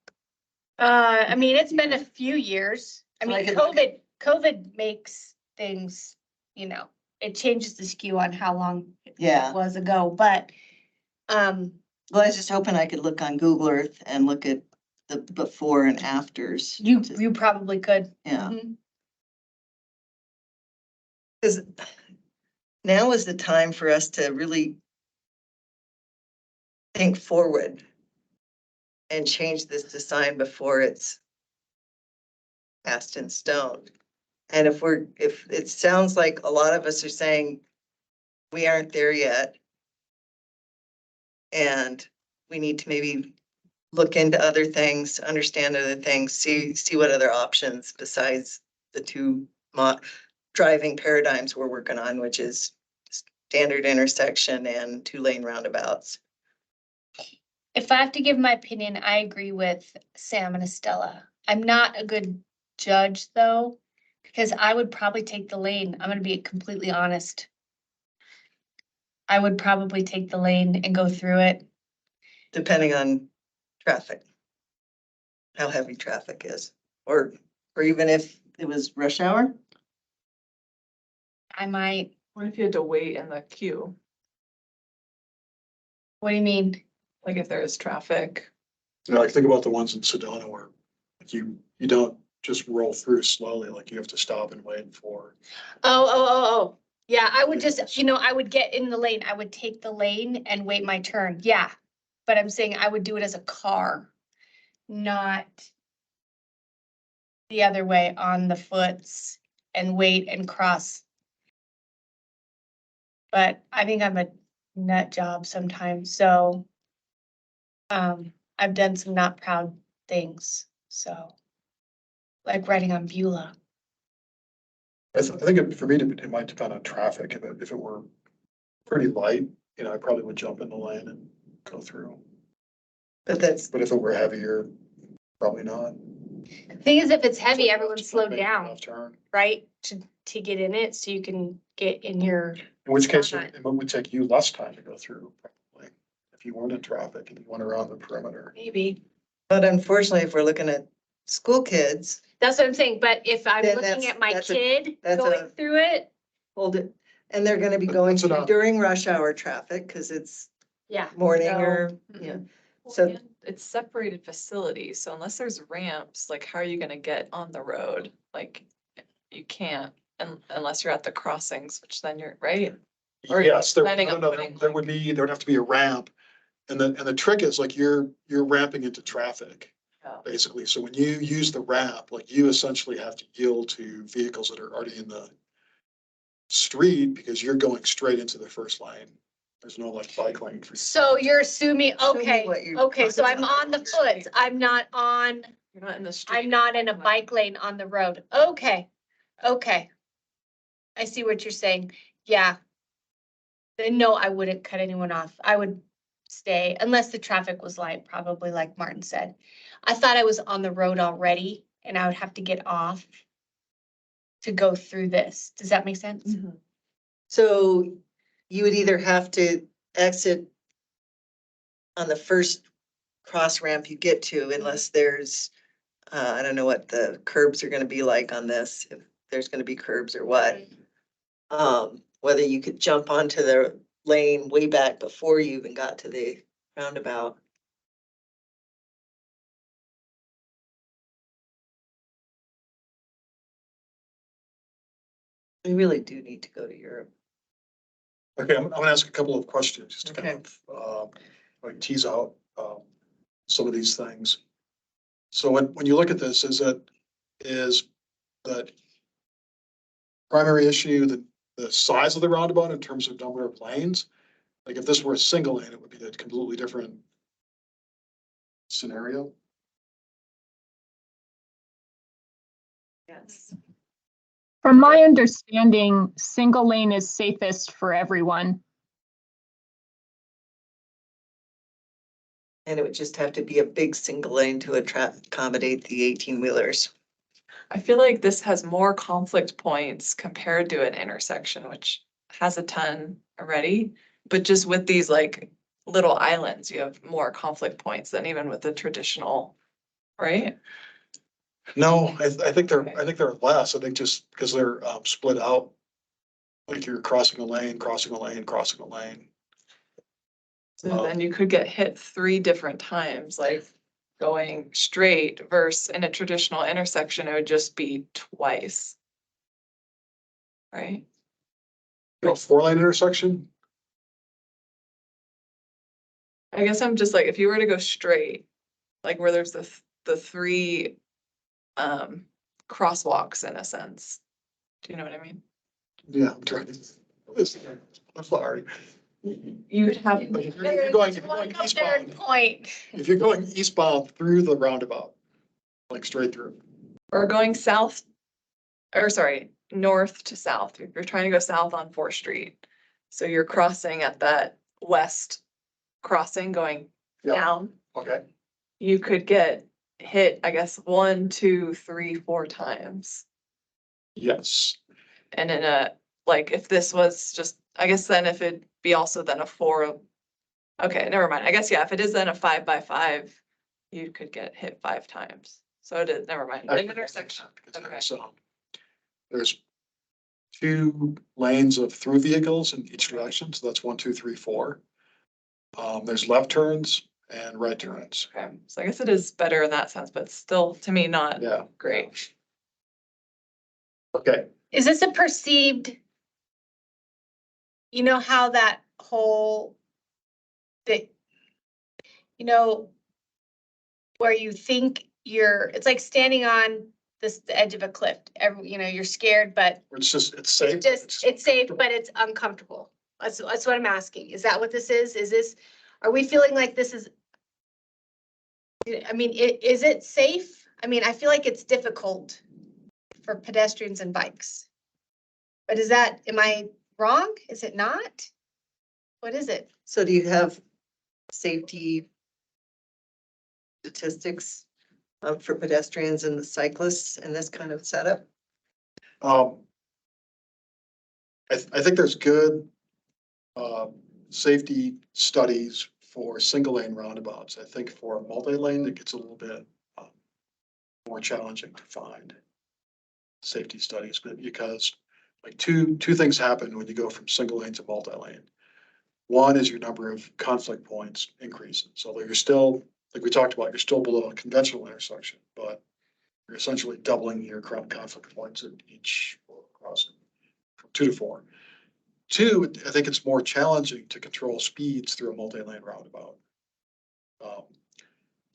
I mean, it's been a few years. I mean, Like COVID makes things, you know, it changes the skew on how long Yeah, it was ago, but, well, I was just hoping I could look on Google Earth and look at the before and afters. you probably could. Yeah, Mhm. because now is the time for us to really think forward and change this design before it's cast in stone. And if it sounds like a lot of us are saying we aren't there yet. And we need to maybe look into other things, understand other things, see what other options besides the two driving paradigms we're working on, which is standard intersection and 2-lane roundabouts. If I have to give my opinion, I agree with Sam and Estella. I'm not a good judge though, because I would probably take the lane. I'm gonna be completely honest. I would probably take the lane and go through it. Depending on traffic. How heavy traffic is, or even if it was rush hour. I might, What if you had to wait in the queue? what do you mean? Like if there is traffic? You know, like think about the ones in Sedona where you don't just roll through slowly, like you have to stop and wait for. Oh. Yeah, I would just, I would get in the lane. I would take the lane and wait my turn. Yeah. But I'm saying I would do it as a car, not the other way on the foots and wait and cross. But I think I'm a nut job sometimes, so I've done some not proud things, so like riding on Beulah. I think for me, it might depend on traffic. If it were pretty light, I probably would jump in the lane and go through. But if it were heavier, probably not. Thing is, if it's heavy, So everyone's it's slowed making a down, left turn. right? To get in it, so you can get in your, In which case, Not- it would take you less time to go through, probably, if you weren't in traffic and you went around the perimeter. maybe. But unfortunately, if we're looking at school kids, That's what I'm saying, but if I'm Then looking that's- at my that's a- kid that's going a- through it, hold it, and they're gonna be going That's enough. during rush hour traffic, because it's yeah. morning no, or, mm-mm. So- And it's separated facilities, so unless there's ramps, like how are you gonna get on the road? Like, you can't, unless you're at the crossings, which then you're, right? Or Yes, there planning on would putting, be, there'd have to be a ramp. And the trick is like you're ramping into traffic. Yeah. basically. So when you use the ramp, like you essentially have to yield to vehicles that are already in the street because you're going straight into the first lane. There's no like bike lane for you. So you're assuming, Show me okay, what you're okay, so talking I'm about. on the foot. I'm not on, You're not in the street. I'm not in a bike lane on the road. Okay, okay. I see what you're saying. Yeah. Then no, I wouldn't cut anyone off. I would stay unless the traffic was light, probably like Martin said. I thought I was on the road already and I would have to get off to go through this. Does that make sense? Mhm. So you would either have to exit on the first cross ramp you get to unless there's, I don't know what the curbs are gonna be like on this, if there's gonna be curbs or what. Whether you could jump onto the lane way back before you even got to the roundabout. We really do need to go to Europe. Okay, I'm gonna ask a couple of questions just to kind Okay. of, like tease out, some of these things. So when you look at this, is that primary issue, the size of the roundabout in terms of number of lanes? Like if this were a single lane, it would be a completely different scenario. Yes. From my understanding, single lane is safest for everyone. And it would just have to be a big single lane to accommodate the 18-wheelers. I feel like this has more conflict points compared to an intersection, which has a ton already. But just with these like little islands, you have more conflict points than even with the traditional, right? No, I think they're less. I think just because they're, split out. Like you're crossing a lane, crossing a lane, crossing a lane. So then you could get hit 3 different times, like going straight versus in a traditional intersection, it would just be twice. Right? You know, 4-lane intersection, I guess I'm just like, if you were to go straight, like where there's the 3 crosswalks in a sense. Do you know what I mean? yeah, I'm trying to. I'm sorry. You would have, Like if you're going eastbound, Point. if you're going eastbound through the roundabout, like straight through. or going south, or sorry, north to south. If you're trying to go south on 4th Street. So you're crossing at that west crossing going Yeah. down. Okay. You could get hit, I guess, 1, 2, 3, 4 times. Yes. And in a, like, if this was just, I guess then if it'd be also then a 4, okay, never mind. I guess, yeah, if it is then a 5x5, you could get hit 5 times. So it is, never mind. An intersection. Okay. So there's 2 lanes of through vehicles in each direction. So that's 1, 2, 3, 4. There's left turns and right turns. Okay, so I guess it is better in that sense, but still, to me, not Yeah. great. Okay. Is this a perceived? You know how that whole, that, you know, where you think it's like standing on the edge of a cliff. You're scared, but It's just, it's safe. it's safe, but it's uncomfortable. That's what I'm asking. Is that what this is? Are we feeling like this is? I mean, is it safe? I mean, I feel like it's difficult for pedestrians and bikes. But am I wrong? Is it not? What is it? So do you have safety statistics for pedestrians and the cyclists in this kind of setup? I think there's good, safety studies for single lane roundabouts. I think for a multi-lane, it gets a little bit, more challenging to find safety studies, but because like two things happen when you go from single lane to multi-lane. One is your number of conflict points increases. So you're still, like we talked about, you're still below a conventional intersection, but you're essentially doubling your conflict points at each crossing from 2 to 4. 2, I think it's more challenging to control speeds through a multi-lane roundabout.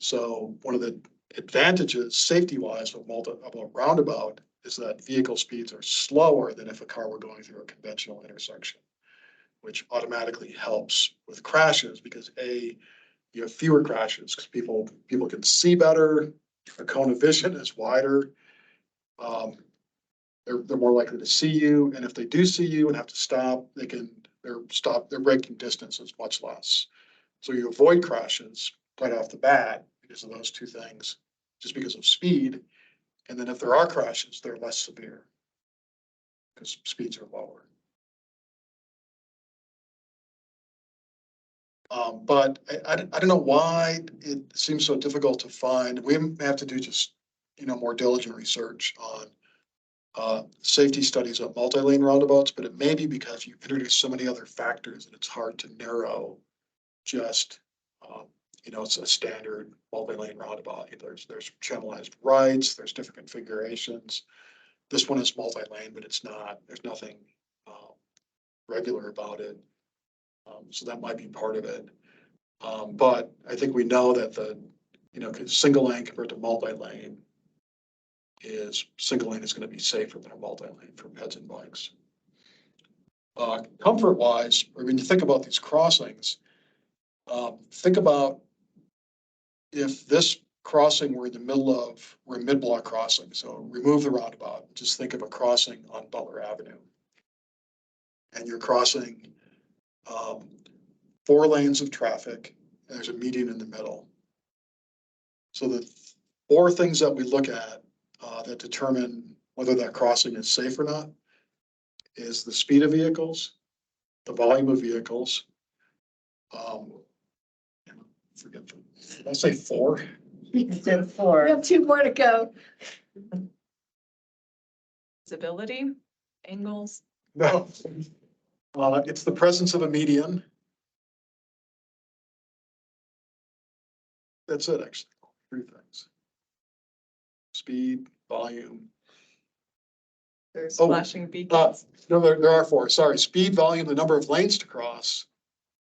So one of the advantages, safety-wise, of a roundabout is that vehicle speeds are slower than if a car were going through a conventional intersection, which automatically helps with crashes because you have fewer crashes because people can see better, the cone of vision is wider. They're more likely to see you, and if they do see you and have to stop, their braking distance is much less. So you avoid crashes right off the bat because of those two things, just because of speed. And then if there are crashes, they're less severe because speeds are lower. But I don't know why it seems so difficult to find. We have to do just, more diligent research on safety studies of multi-lane roundabouts, but it may be because you introduce so many other factors and it's hard to narrow just, it's a standard multi-lane roundabout. There's channelized rights, there's different configurations. This one is multi-lane, but there's nothing regular about it. So that might be part of it. But I think we know that single lane compared to multi-lane single lane is going to be safer than a multi-lane for peds and bikes. Comfort wise, when you think about these crossings, think about if this crossing were a mid-block crossing. So remove the roundabout, just think of a crossing on Butler Avenue. And you're crossing 4 lanes of traffic, and there's a median in the middle. So the 4 things that we look at that determine whether that crossing is safe or not is the speed of vehicles, the volume of vehicles. Did I say 4? You said 4. We have 2 more to go. Visibility, angles. No. It's the presence of a median. That's it, actually. 3 things. Speed, volume. There's Oh, flashing beacons. No, there are 4. Sorry, speed, volume, the number of lanes to cross,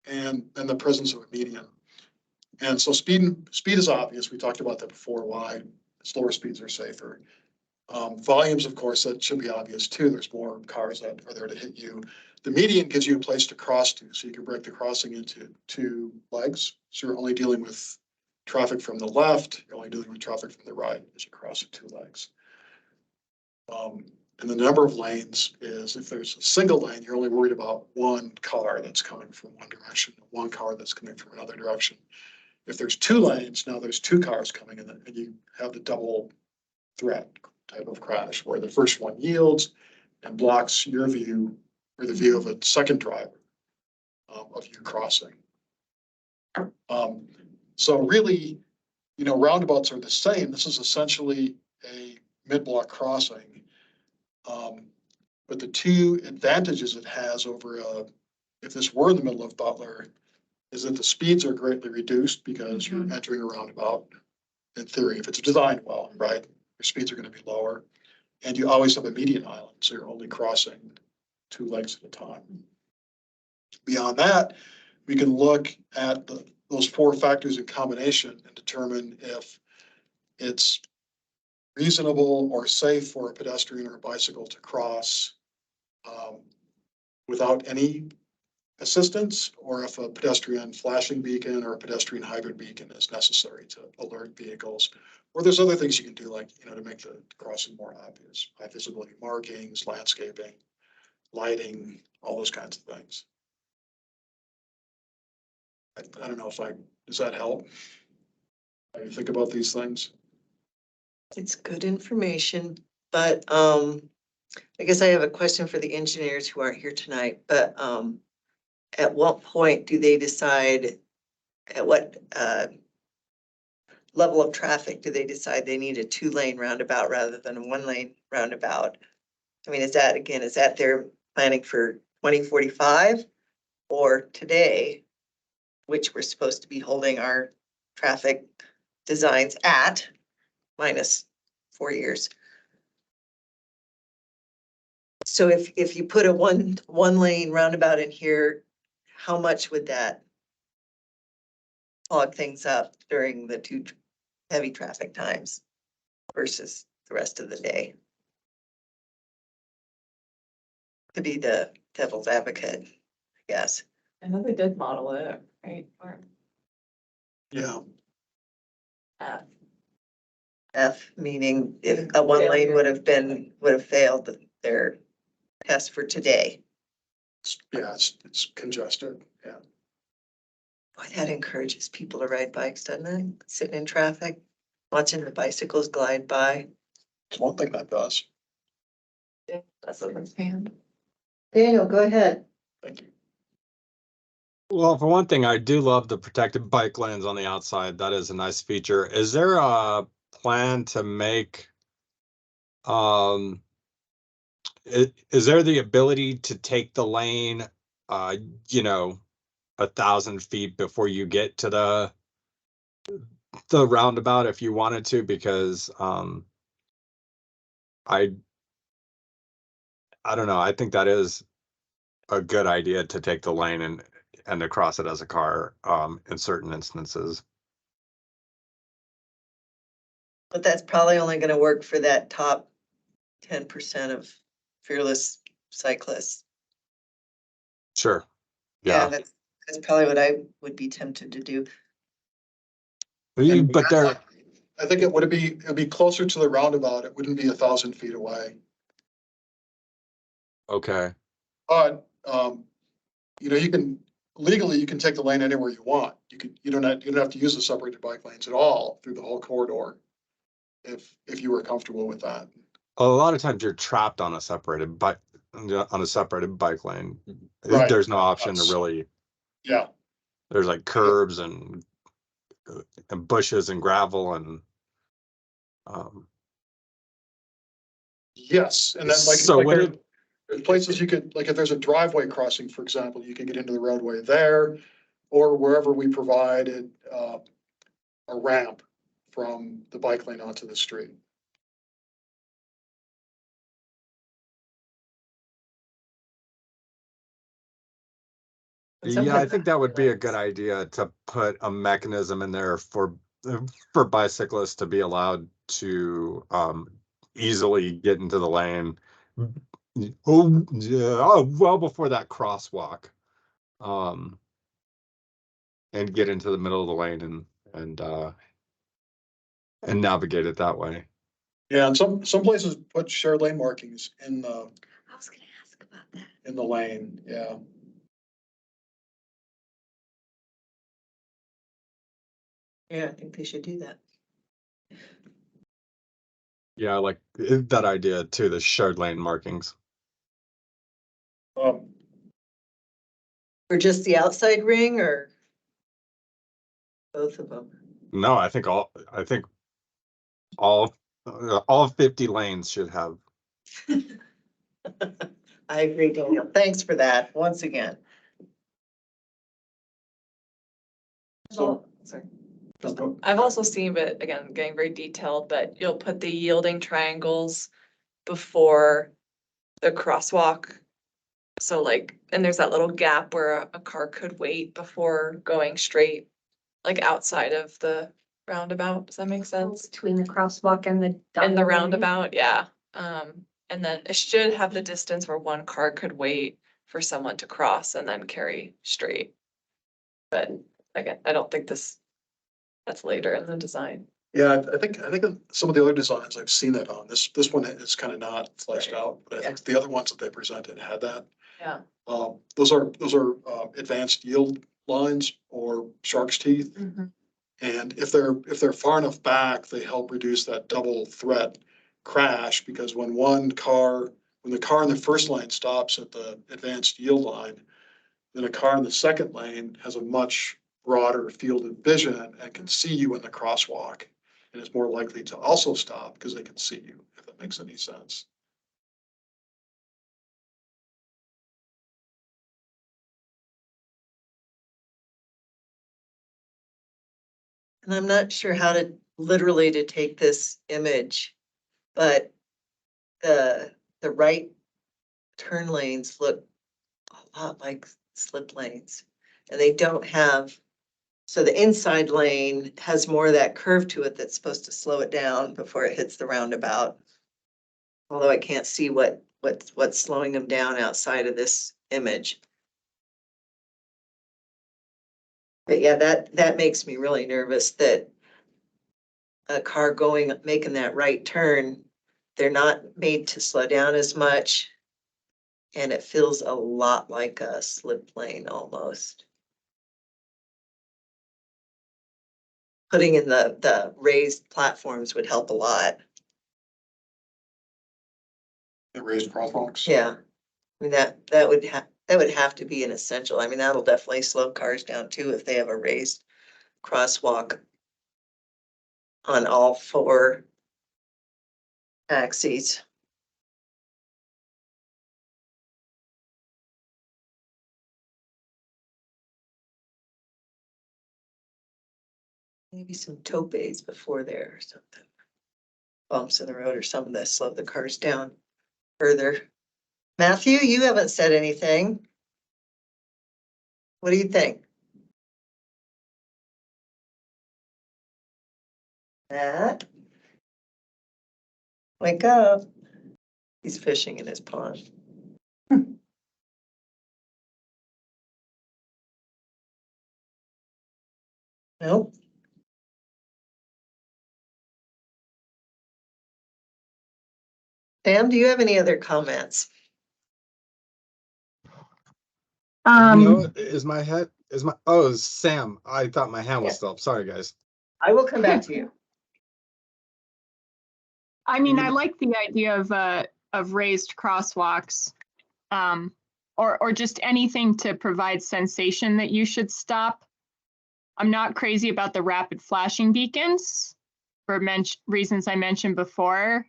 and the presence of a median. And so speed is obvious. We talked about that before, why slower speeds are safer. Volumes, of course, that should be obvious too. There's more cars that are there to hit you. The median gives you a place to cross to, so you can break the crossing into 2 legs. So you're only dealing with traffic from the left, you're only dealing with traffic from the right as you cross the 2 legs. And the number of lanes is, if there's a single lane, you're only worried about 1 car that's coming from one direction, 1 car that's coming from another direction. If there's 2 lanes, now there's 2 cars coming in, and you have the double threat type of crash where the first one yields and blocks your view or the view of a second driver of you crossing. So really, roundabouts are the same. This is essentially a mid-block crossing. But the 2 advantages it has over if this were in the middle of Butler is that the speeds are greatly reduced because you're entering a roundabout. In theory, if it's designed well, right, your speeds are going to be lower, and you always have a median island, so you're only crossing 2 legs at a time. Beyond that, we can look at those 4 factors in combination and determine if it's reasonable or safe for a pedestrian or a bicycle to cross without any assistance, or if a pedestrian flashing beacon or a pedestrian hybrid beacon is necessary to alert vehicles. Or there's other things you can do, like, to make the crossing more obvious, high visibility markings, landscaping, lighting, all those kinds of things. I don't know does that help? How you think about these things? It's good information, but I guess I have a question for the engineers who aren't here tonight, but at what point do they decide, at what level of traffic do they decide they need a 2-lane roundabout rather than a 1-lane roundabout? I mean, is that they're planning for 2045 or today, which we're supposed to be holding our traffic designs at minus 4 years? So if you put a one lane roundabout in here, how much would that clog things up during the heavy traffic times versus the rest of the day. To be the devil's advocate, I guess. I know they did model it, right? Or, Yeah, F meaning if a one lane would have failed their test for today. yeah, it's congested, yeah. Boy, that encourages people to ride bikes, doesn't it? Sitting in traffic, watching the bicycles glide by. It's one thing that does. that's what I'm saying. Daniel, go ahead. Thank you. Well, for one thing, I do love the protected bike lanes on the outside. That is a nice feature. Is there a plan to make, is there the ability to take the lane, you know, 1,000 feet before you get to the roundabout if you wanted to? Because, I don't know. I think that is a good idea to take the lane and to cross it as a car, in certain instances. But that's probably only gonna work for that top 10% of fearless cyclists. Sure. Yeah, Yeah. that's probably what I would be tempted to do. But there, I think it'd be closer to the roundabout. It wouldn't be 1,000 feet away. okay. But, you know, legally, you can take the lane anywhere you want. You don't have to use the separated bike lanes at all through the whole corridor. If you were comfortable with that. A lot of times you're trapped on a separated bike lane. Right. There's no option to That's- really, Yeah, there's like curbs and bushes and gravel and, yes, and then So like would there's places you could, like if there's a driveway crossing, for example, you can get into the roadway there, or wherever we provided a ramp from the bike lane onto the street. yeah, I think that would be a good idea to put a mechanism in there for bicyclists to be allowed to, easily get into the lane. Oh, yeah, well before that crosswalk. And get into the middle of the lane and navigate it that way. Yeah, and some places put shared lane markings in I was gonna ask about that. in the lane, yeah. Yeah, I think they should do that. Yeah, I like that idea too, the shared lane markings. Um, Or just the outside ring or both of them? No, I think all 50 lanes should have. I agree, Daniel. Thanks for that, once again. So- Sorry. just go- I've also seen, but again, getting very detailed, but you'll put the yielding triangles before the crosswalk. So like, and there's that little gap where a car could wait before going straight, like outside of the roundabout. Does that make sense? Between the crosswalk and the. And double the lane. roundabout, yeah. And then it should have the distance where one car could wait for someone to cross and then carry straight. But again, I don't think that's later in the design. Yeah, I think some of the other designs I've seen that on, this one is kind of not fleshed Right. out, but I think the other ones that they presented had that. Yeah. Those are advanced yield lines or shark's teeth. And if they're far enough back, they help reduce that double threat crash, because when the car in the first lane stops at the advanced yield line, then a car in the second lane has a much broader field of vision and can see you in the crosswalk. And is more likely to also stop because they can see you, if that makes any sense. And I'm not sure how to literally to take this image, but the right turn lanes look a lot like slip lanes. And they don't have So the inside lane has more of that curve to it that's supposed to slow it down before it hits the roundabout. Although I can't see what's slowing them down outside of this image. But yeah, that makes me really nervous that a car making that right turn, they're not made to slow down as much. And it feels a lot like a slip lane almost. Putting in the raised platforms would help a lot. The raised crosswalks. Yeah, I mean, that would have to be an essential. I mean, that'll definitely slow cars down too if they have a raised crosswalk on all 4 axes. Maybe some topes before there or something. Bumps in the road or something that slow the cars down further. Matthew, you haven't said anything. What do you think? Matt? Wake up. He's fishing in his pond. Nope. Sam, do you have any other comments? Is my head, oh, it's Sam. I thought my hand was Yeah. still up. Sorry, guys. I will come back to you. I mean, I like the idea of raised crosswalks. Or just anything to provide sensation that you should stop. I'm not crazy about the rapid flashing beacons for reasons I mentioned before,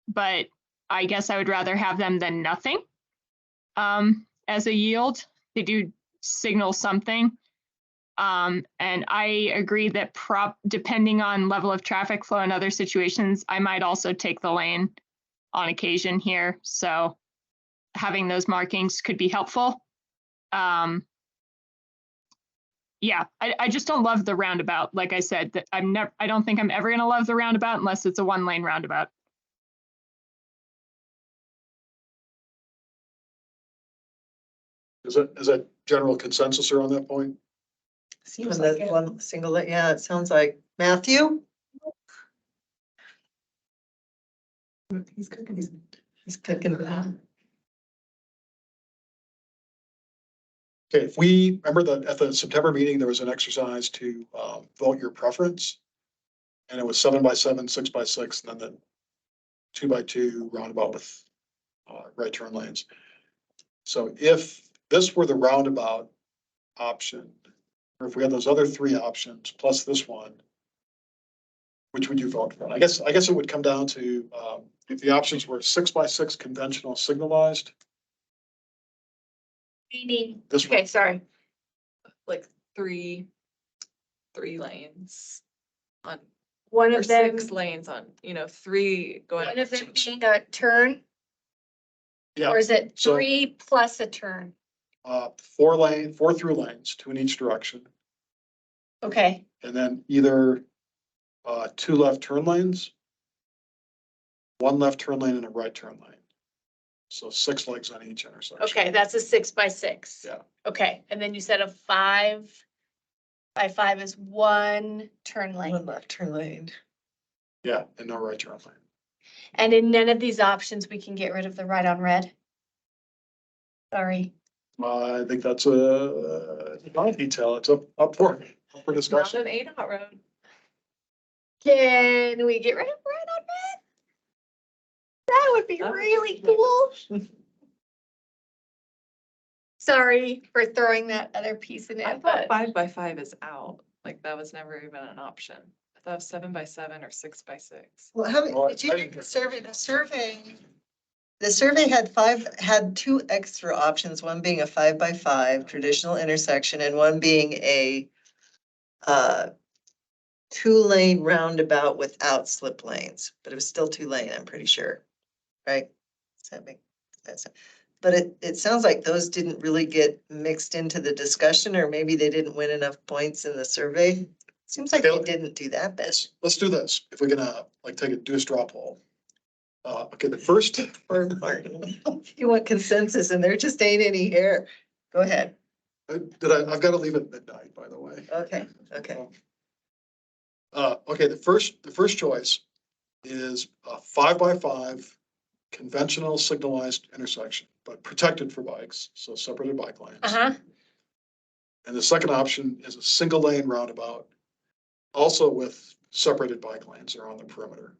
but I guess I would rather have them than nothing as a yield. They do signal something. And I agree that depending on level of traffic flow and other situations, I might also take the lane on occasion here. So having those markings could be helpful. Yeah, I just don't love the roundabout. Like I said, that I don't think I'm ever gonna love the roundabout unless it's a 1-lane roundabout. Is that general consensus around that point? Seems like one single, yeah, it sounds like. Matthew? He's cooking. He's cooking. Okay, if we remember that at the September meeting, there was an exercise to vote your preference. And it was 7x7, 6x6, and then the 2x2 roundabout with right turn lanes. So if this were the roundabout option, or if we had those other 3 options plus this one, which would you vote for? I guess it would come down to if the options were 6x6 conventional signalized. Meaning, This okay, one, sorry. Like 3 lanes on, One or of them, 6 lanes on, 3 going. one of them being a turn, yeah, or is it so- 3 plus a turn? 4 through lanes, 2 in each direction, Okay, and then either 2 left turn lanes, 1 left turn lane, and a right turn lane. So 6 legs on each intersection. okay, that's a 6x6. Yeah. Okay, and then you said a 5x5 is 1 turn lane. One left turn lane. Yeah, and no right turn lane. And in none of these options, we can get rid of the right on red. Sorry. I think that's a fine detail. It's up for Not discussion. an ADOT road. Can we get rid of right on red? That would be That would really be cool. Sorry for throwing that other piece in I it, thought but 5x5 is out. Like that was never even an option. I thought it was 7x7 or 6x6. Well, how Well, did you I read didn't- the survey had 2 extra options, one being a 5x5 traditional intersection and one being a 2-lane roundabout without slip lanes, but it was still 2-lane, I'm pretty sure. Right? Does that make sense? but it sounds like those didn't really get mixed into the discussion, or maybe they didn't win enough points in the survey. Seems like they didn't do that bad. Let's do this. If we're gonna like do a straw poll. Okay, the first, Or Martin. You want consensus and there just ain't any here. Go ahead. I've got to leave at midnight, by the way. Okay, okay. Okay, the first choice is a 5x5 conventional signalized intersection, but protected for bikes, so separated bike lanes. Uh-huh. And the second option is a single lane roundabout, also with separated bike lanes around the perimeter.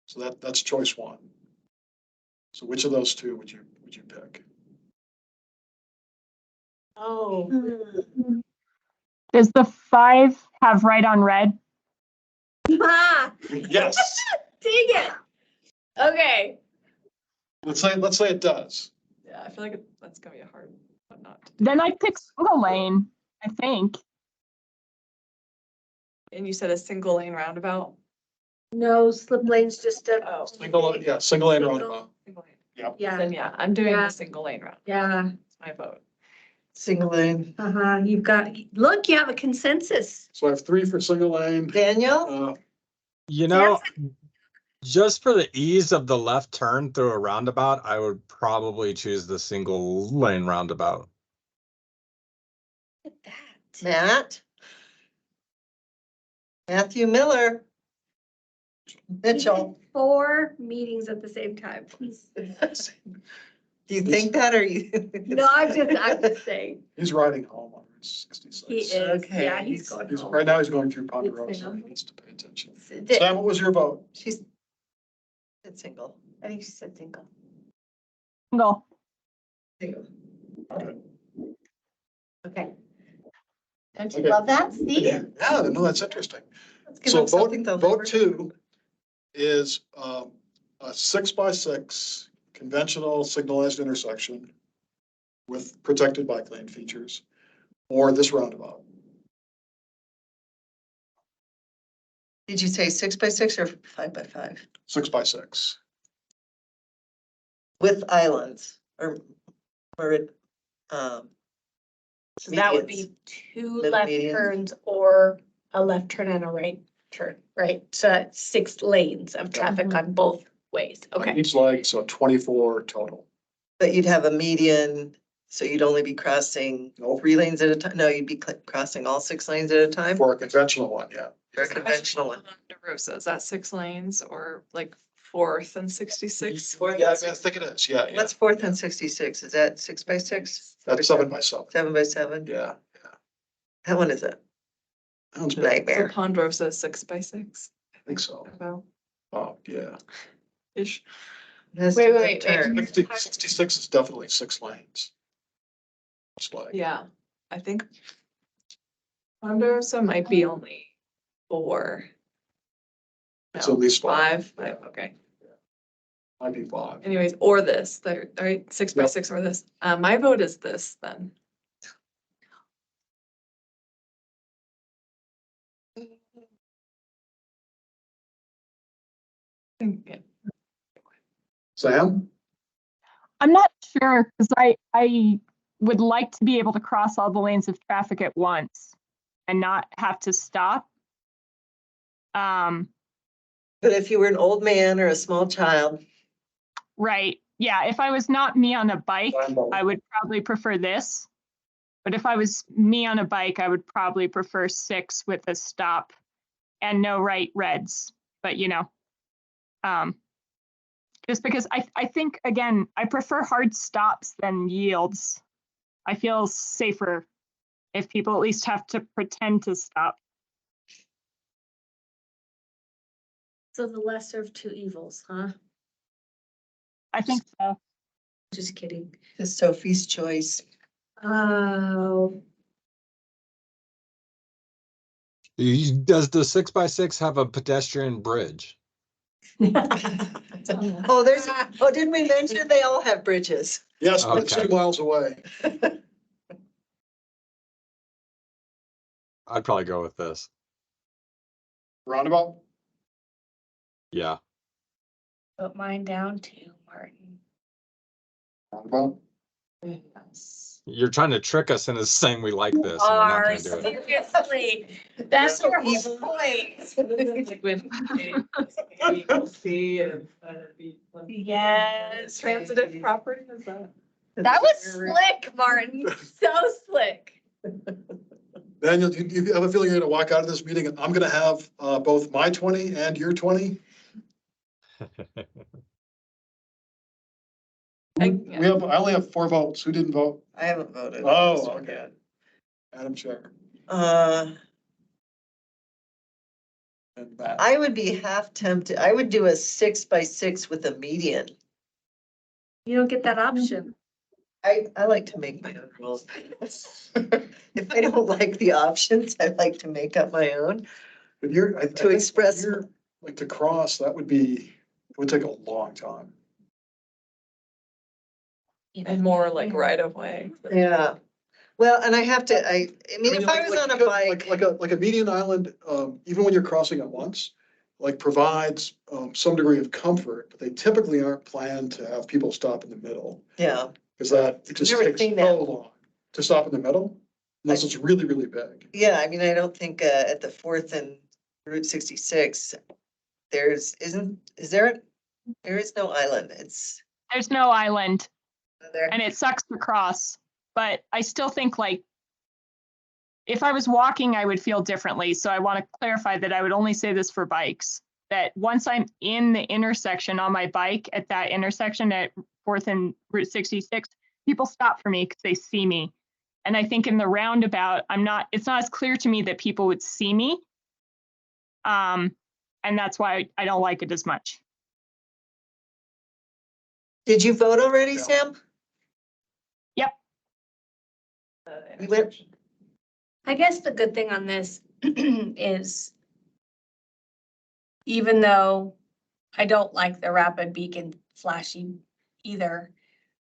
So that's choice one. So which of those two would you pick? Oh. Does the 5 have right on red? Ah, Yes. dang it. Okay. Let's say it does. Yeah, I feel like that's gonna be a hard one not to. Then I pick single lane, I think. And you said a single lane roundabout? No, slip lanes just a. Oh. Single lane Single. roundabout. Single lane. Yep. Yeah, Then yeah, I'm doing Yeah. the single lane route. yeah. That's my vote. Single lane. You've got, look, you have a consensus. So I have 3 for single lane. Daniel? You know, just for the ease of the left turn through a roundabout, I would probably choose the single lane roundabout. Look at that. Matt? Matthew Miller? Mitchell? 4 meetings at the same time, please. Do you think that or you? No, I'm just saying. He's riding home on Route 66. He is, Okay, yeah, he's going home. Right now he's going through Ponderosa. He needs to pay attention. Sam, what was your vote? She's. It's single. I think she said single. Single. Single. Okay. Don't Okay. you love that? See? Yeah, no, that's interesting. Let's give So them something to vote live 2 is a 6x6 conventional signalized intersection with protected bike lane features, or this roundabout. Did you say 6x6 or 5x5? 6x6. With islands or, So that would medians. be 2 Middle left medians. turns or a left turn and a right turn, right? So that's 6 lanes of traffic on both ways. On Okay. each leg, so 24 total. But you'd have a median, so you'd only be crossing Nope. 3 lanes at a time. No, you'd be crossing all 6 lanes at a time For a conventional one, yeah. for a conventional one. Ponderosa, is that 6 lanes or like 4th and 66? Yeah, I think it is, yeah. What's 4th and 66? Is that 6x6? That's 7x7. 7x7? Yeah. That one is a That one's big. So nightmare. Ponderosa is 6x6 I think so. about Oh, yeah. ish. That's Wait, the wait, wait. turn. 66 is definitely 6 lanes. It's like, Yeah, I think Ponderosa might be only 4. it's No, at least 5, okay. Might be 5. Anyways, or this, there, right, 6x6 or this. My vote is this then. Yeah. Sam? I'm not sure because I would like to be able to cross all the lanes of traffic at once and not have to stop. But if you were an old man or a small child, Right. Yeah. If I was not me on a bike, Rainbow. I would probably prefer this. But if I was me on a bike, I would probably prefer 6 with a stop and no right reds. But just because I think, again, I prefer hard stops than yields. I feel safer if people at least have to pretend to stop. So the lesser of 2 evils, huh? I think so. Just kidding. it's Sophie's choice. Oh. Does the 6x6 have a pedestrian bridge? Oh, didn't we mention they all have bridges? Yes, but it's Okay. 2 miles away. I'd probably go with this. Roundabout? Yeah. Put mine down too, Martin. Roundabout? Yes. You're trying to trick us into saying we like this. and we're not Are gonna do it. seriously, that's So your whole evil. point. Like when people see and Yes. transitive property is that? That was slick, Martin, so slick. Daniel, do you have a feeling you're gonna walk out of this meeting and I'm gonna have both my 20 and your 20? I only have 4 votes. Who didn't vote? I haven't voted. Oh, okay. Madam Chair. Uh, And Matt. I would be half tempted. I would do a 6 by 6 with a median. You don't get that option. I like to make my own rules. If I don't like the options, I like to make up my own. But I To think express- you're, like to cross, it would take a long time. And more like right of way. Yeah. Well, and I have to, I mean, if I was like, on a because, bike, like a median island, even when you're crossing at once, like provides some degree of comfort, but they typically aren't planned to have people stop in the middle. yeah, Because it just Never takes seen that. so long to stop in the middle, unless it's really, really big. yeah, I mean, I don't think at the 4th and Route 66, there is no island. It's There's no island there. and it sucks to cross, but I still think like if I was walking, I would feel differently. So I want to clarify that I would only say this for bikes, that once I'm in the intersection on my bike at that intersection at 4th and Route 66, people stop for me because they see me. And I think in the roundabout, it's not as clear to me that people would see me. And that's why I don't like it as much. Did you vote already, Yeah. Sam? You went, I guess the good thing on this is even though I don't like the rapid beacon flashing either,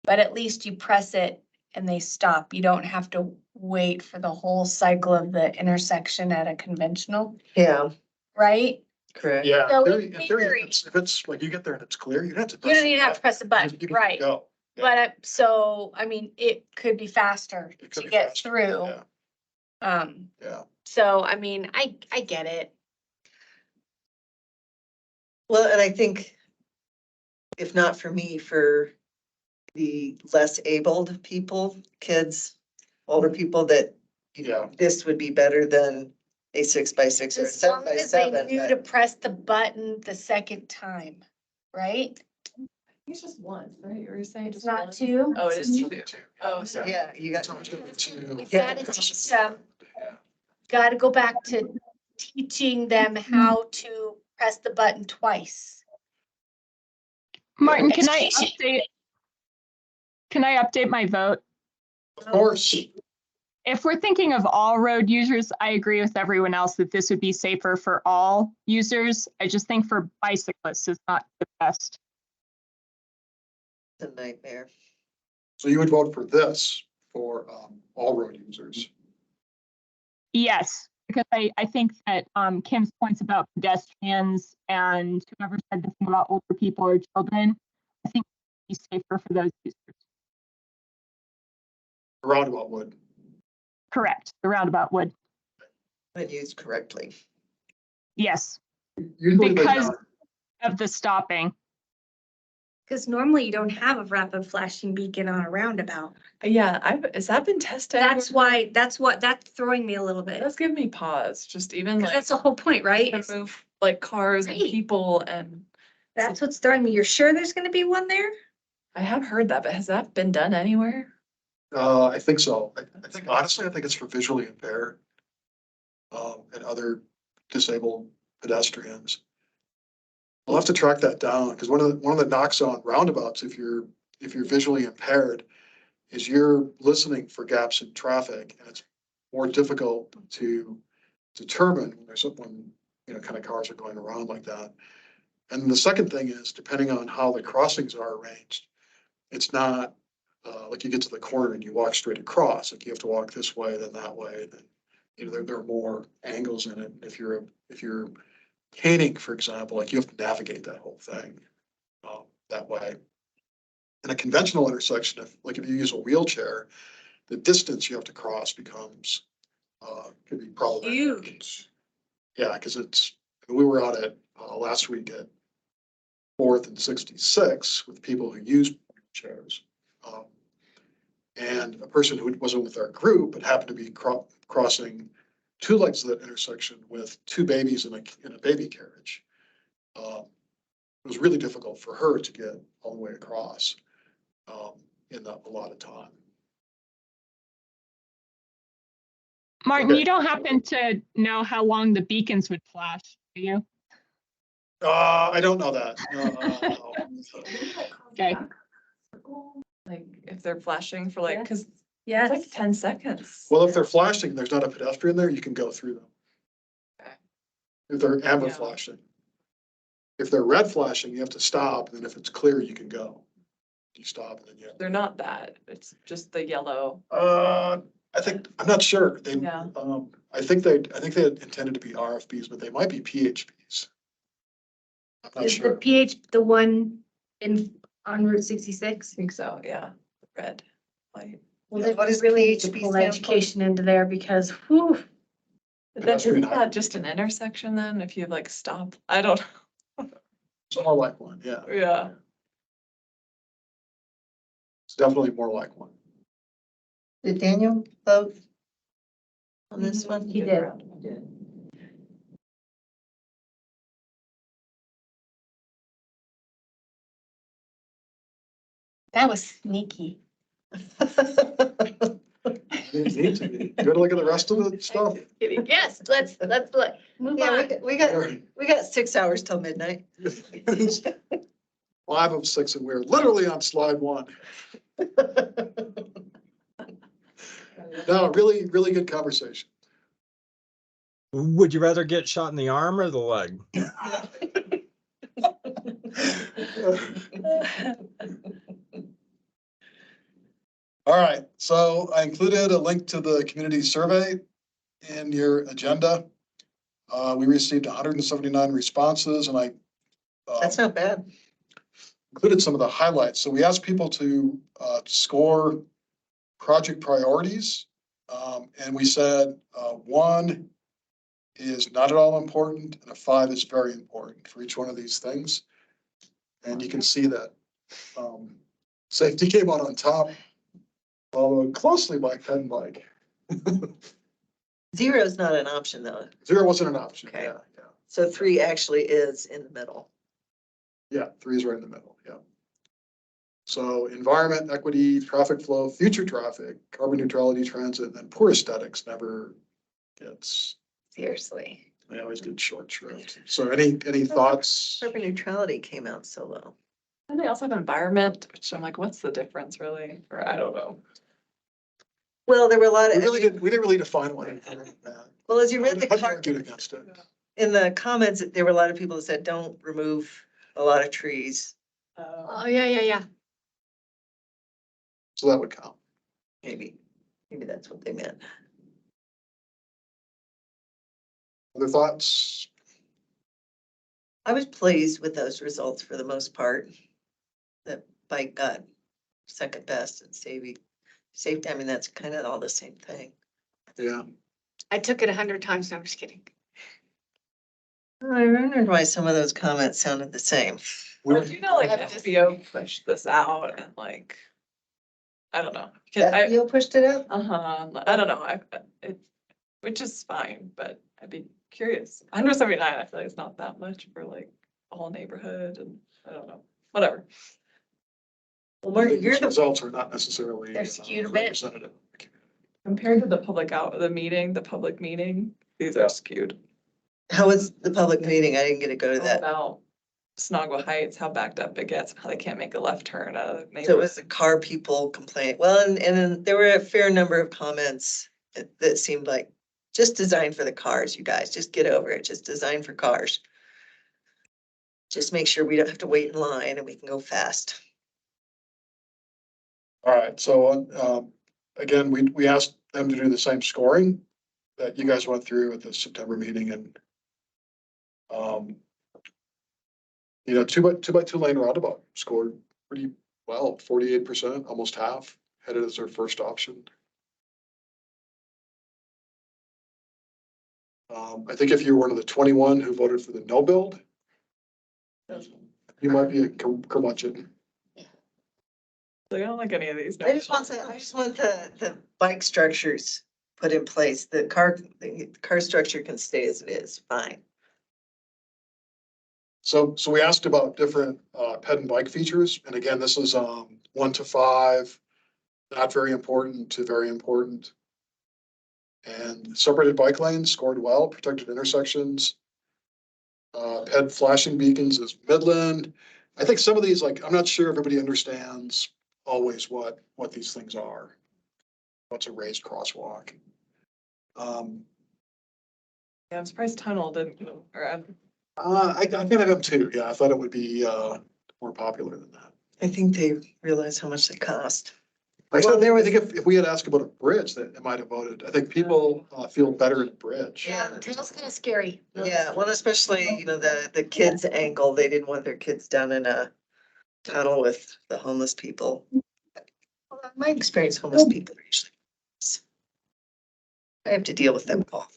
but at least you press it and they stop. You don't have to wait for the whole cycle of the intersection at a conventional, yeah, right? correct. Yeah, So in in theory, theory- if it's like you get there and it's clear, you don't have to. You press don't even have to press the button, You can right? Go. Yeah. But so, I mean, it could be faster It could to be get faster. through. Yeah, yeah. So I mean, I get it. Well, and I think if not for me, for the less abled people, kids, older people that, Yeah. this would be better than a 6 by 6 or a As 7 long by as they 7. knew but- to press the button the second time, right? It's just one, right? You were saying It's just not one? two. Oh, it is two. Oh, So, sorry. yeah, you got. It's always good to- We gotta teach them, gotta go back to teaching them how to press the button twice. Martin, can I Education. update my vote? Of course. If we're thinking of all road users, I agree with everyone else that this would be safer for all users. I just think for bicyclists is not the best. It's a nightmare. So you would vote for this for all road users. Yes, because I think that Kim's points about pedestrians and whoever said the thing about older people or children, I think it'd be safer for those users. The roundabout would. Correct. The roundabout would. When used correctly. Yes, Usually they because don't. of the stopping. Cause normally you don't have a rapid flashing beacon on a roundabout. Yeah, has that been tested? That's why, that's throwing me a little It bit. does give me pause, just even 'Cause like that's the whole point, right? to move like cars and Right. people and That's what's throwing me. You're sure there's gonna be one there? I have heard that, but has that been done anywhere? I think so. I think honestly, I think it's for visually impaired. And other disabled pedestrians. We'll have to track that down, because one of the knocks on roundabouts, if you're visually impaired, is you're listening for gaps in traffic, and it's more difficult to determine when kind of cars are going around like that. And the second thing is, depending on how the crossings are arranged, it's not like you get to the corner and you walk straight across. Like you have to walk this way, then that way, then there are more angles in it. If you're caning, for example, like you have to navigate that whole thing that way. in a conventional intersection, if you use a wheelchair, the distance you have to cross becomes, could be problematic. Huge. Yeah, because we were out at, last week at 4th and 66 with people who use wheelchairs. And a person who wasn't with our group, but happened to be crossing two legs of that intersection with two babies in a baby carriage. It was really difficult for her to get all the way across in a lot of time. Martin, Okay. you don't happen to know how long the beacons would flash, do you? I don't know that. No. Okay. Like if they're flashing for like, cause it's Yes. like 10 seconds. Well, if they're flashing, there's not a pedestrian there, you can go through them. Okay. If they're amber Yeah. flashing. If they're red flashing, you have to stop, and then if it's clear, you can go. You stop and then you. They're not that, it's just the yellow. I think, I'm not sure. Yeah. I think they intended to be RFBs, but they might be PHBs. I'm not Is the sure. the one on Route 66? I think so, yeah, red, light. Well, Yeah, they what does really need PHB to pull stand for? education into there because, whew, But then Pedestrian isn't that just an intersection then, if you like stop? I don't, It's more like one, yeah. yeah. It's definitely more like one. Did Daniel vote on this Mhm. one? he did. That was sneaky. It needs to be. Good look at the rest of the stuff. Yes, let's look, move Yeah, on. we got 6 hours till midnight. 5 of 6, and we're literally on slide 1. No, really, really good conversation. Would you rather get shot in the arm or the leg? All right, so I included a link to the community survey in your agenda. We received 179 responses, and I That's not bad. included some of the highlights. So we asked people to score project priorities. And we said 1 is not at all important, and a 5 is very important for each one of these things. And you can see that safety came out on top, followed closely by ped and bike. 0 is not an option though. 0 wasn't an option. Okay. Yeah. So 3 actually is in the middle. Yeah, 3 is right in the middle. Yeah. So environment, equity, traffic flow, future traffic, carbon neutrality, transit, and poor aesthetics never gets. Seriously. They always get short shrift. So any thoughts? Carbon neutrality came out so low. And they also have environment, which I'm like, what's the difference really? Or I don't know. Well, there were a lot We of, didn't really define one. well, as you read the Argued against it. in the comments, there were a lot of people that said, don't remove a lot of trees. Oh, yeah. So that would count. Maybe that's what they meant. Other thoughts? I was pleased with those results for the most part. That bike got second best and safety, I mean, that's kind of all the same thing. Yeah. I took it 100 times. No, I'm just kidding. I wondered why some of those comments sounded the same. But you know, like FBO pushed this out and like, I don't know. You pushed it up? I don't know, which is fine, but I'd be curious. 179, I feel like it's not that much for like a whole neighborhood and I don't know, whatever. Well, Mark, you're These the, results are not necessarily They're skewed a bit. representative. Compared to the public meeting, these are skewed. how was the public meeting? I didn't get to go to that. About Snogwa Heights, how backed up it gets, how they can't make a left turn out of the So it neighborhood. was the car people complaint. Well, and then there were a fair number of comments that seemed like just designed for the cars, you guys, just get over it, just designed for cars. Just make sure we don't have to wait in line and we can go fast. All right, so again, we asked them to do the same scoring that you guys went through at the September meeting, and 2x2 lane roundabout scored well, 48%, almost half, had it as their first option. I think if you were one of the 21 who voted for the no build, you might be a curmudgeon. I don't like any of these. I just want the bike structures put in place. The car structure can stay as it is, fine. So we asked about different ped and bike features, and again, this is 1 to 5, not very important to very important. And separated bike lanes scored well, protected intersections. Ped flashing beacons is Midland. I think some of these, like, I'm not sure everybody understands always what these things are. What's a raised crosswalk? Yeah, I'm surprised tunnel didn't, or I kind of am too. Yeah, I thought it would be more popular than that. I think they realize how much they cost. I think if we had asked about a bridge, that it might have voted. I think people feel better in a bridge. Yeah. The tunnel's kind of scary. Yeah, well, especially, the kids angle, they didn't want their kids down in a tunnel with the homeless people. Well, in my experience, homeless people are usually. I have to deal with them all.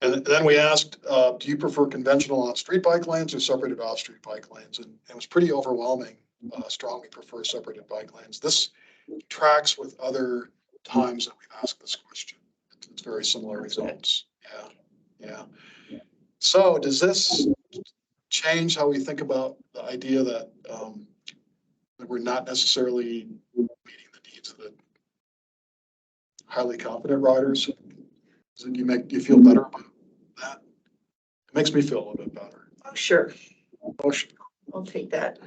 And then we asked, do you prefer conventional on-street bike lanes or separated off-street bike lanes? And it was pretty overwhelming. Strongly prefer separated bike lanes. This tracks with other times that we've asked this question. It's very similar results. Yeah. So does this change how we think about the idea that we're not necessarily meeting the needs of the highly competent riders? Do you feel better about that? It makes me feel a little bit better. Oh, sure, Oh, sure. I'll take that.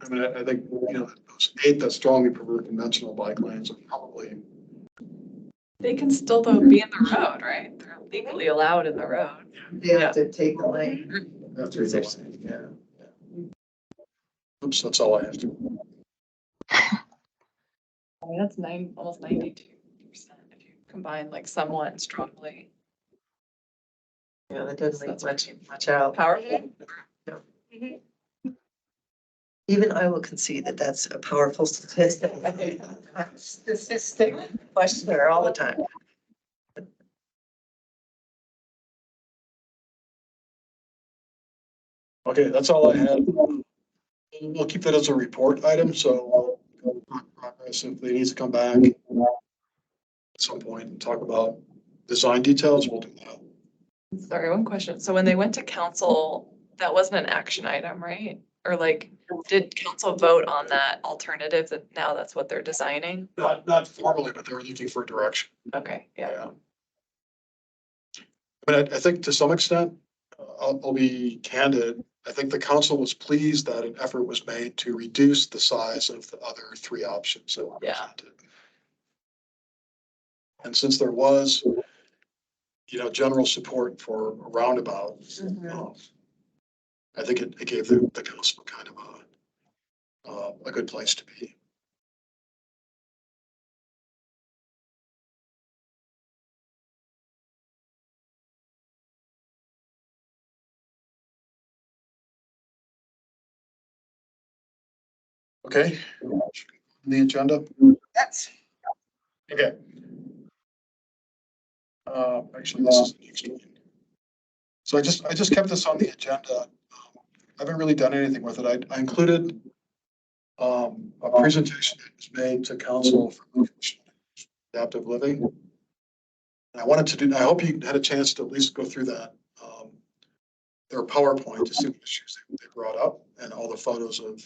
I mean, I think, those 8 that strongly prefer conventional bike lanes are probably, they can still though be in the road, right? They're legally allowed in the road. They have to take the lane. after yeah. Oops, that's all I have to. I mean, that's almost 92% if you combine like somewhat strongly. Yeah, that doesn't leave much out. Powerful. Even I will concede that that's a powerful statistic. Statistic question there all the time. Okay, that's all I had. We'll keep that as a report item, so we'll progress if they need to come back at some point and talk about design details, we'll do that. Sorry, one question. So when they went to council, that wasn't an action item, right? Or like, did council vote on that alternative that now that's what they're designing? Not formally, but they were looking for direction. Okay, yeah. I mean, I think to some extent, I'll be candid. I think the council was pleased that an effort was made to reduce the size of the other 3 options that were presented. And since there was, general support for a roundabout, I think it gave the council kind of a good place to be. Okay, the agenda. That's. Okay. Actually, this is the next one. So I just kept this on the agenda. I haven't really done anything with it. I included a presentation that was made to council for adaptive living. And I hope you had a chance to at least go through that. Their PowerPoint to see the issues they brought up and all the photos of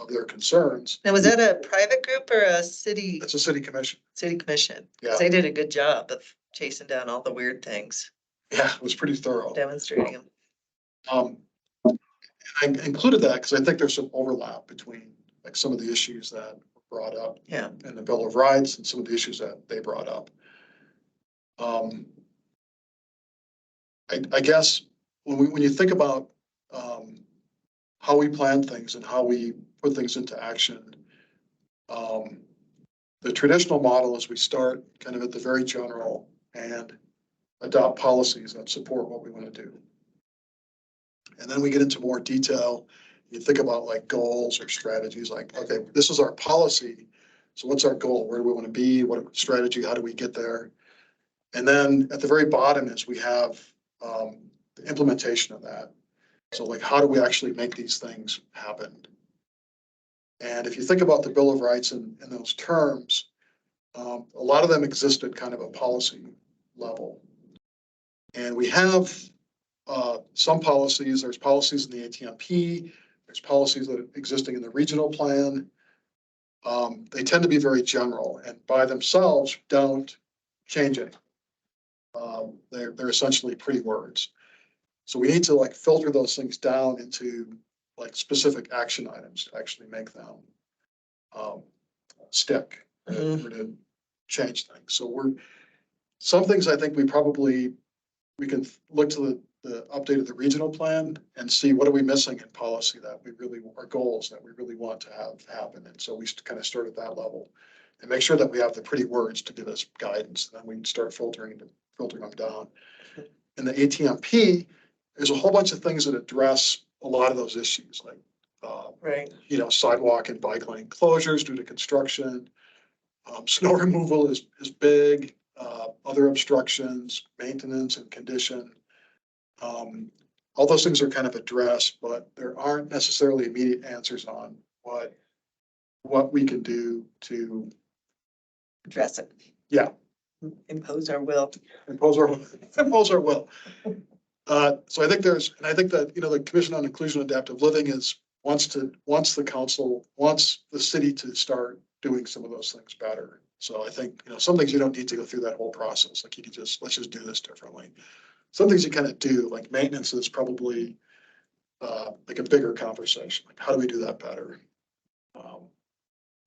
their concerns. Now, was that a private group or a city? It's a city commission. City commission? Yeah. 'Cause they did a good job of chasing down all the weird things, Yeah, it was pretty thorough. demonstrating them. I included that because I think there's some overlap between like some of the issues that were brought up Yeah. in the Bill of Rights and some of the issues that they brought up. I guess when you think about how we plan things and how we put things into action, the traditional model is we start kind of at the very general and adopt policies that support what we want to do. And then we get into more detail You think about like goals or strategies, like, okay, this is our policy. So what's our goal? Where do we want to be? What strategy? How do we get there? And then at the very bottom is we have the implementation of that. So like, how do we actually make these things happen? And if you think about the Bill of Rights in those terms, a lot of them exist at kind of a policy level. And we have some policies, there's policies in the ATMP, there's policies that are existing in the regional plan. They tend to be very general and by themselves don't change anything. They're essentially pretty words. So we need to like filter those things down into like specific action items to actually make them stick or to change things. So some things I think we can look to the update of the regional plan and see what are we missing in policy that we really, our goals that we really want to have happen. And so we kind of start at that level and make sure that we have the pretty words to give us guidance. Then we can start filtering them down. In the ATMP, there's a whole bunch of things that address a lot of those issues, like Right. sidewalk and bike lane closures due to construction. Snow removal is big. Other obstructions, maintenance and condition. All those things are kind of addressed, but there aren't necessarily immediate answers on what we can do to Address it. Yeah. Impose our will. impose our will. So I think that, the Commission on Inclusion and Adaptive Living wants the city to start doing some of those things better. So I think, some things you don't need to go through that whole process. Like let's just do this differently. Some things you kind of do, like maintenance is probably like a bigger conversation. Like, how do we do that better?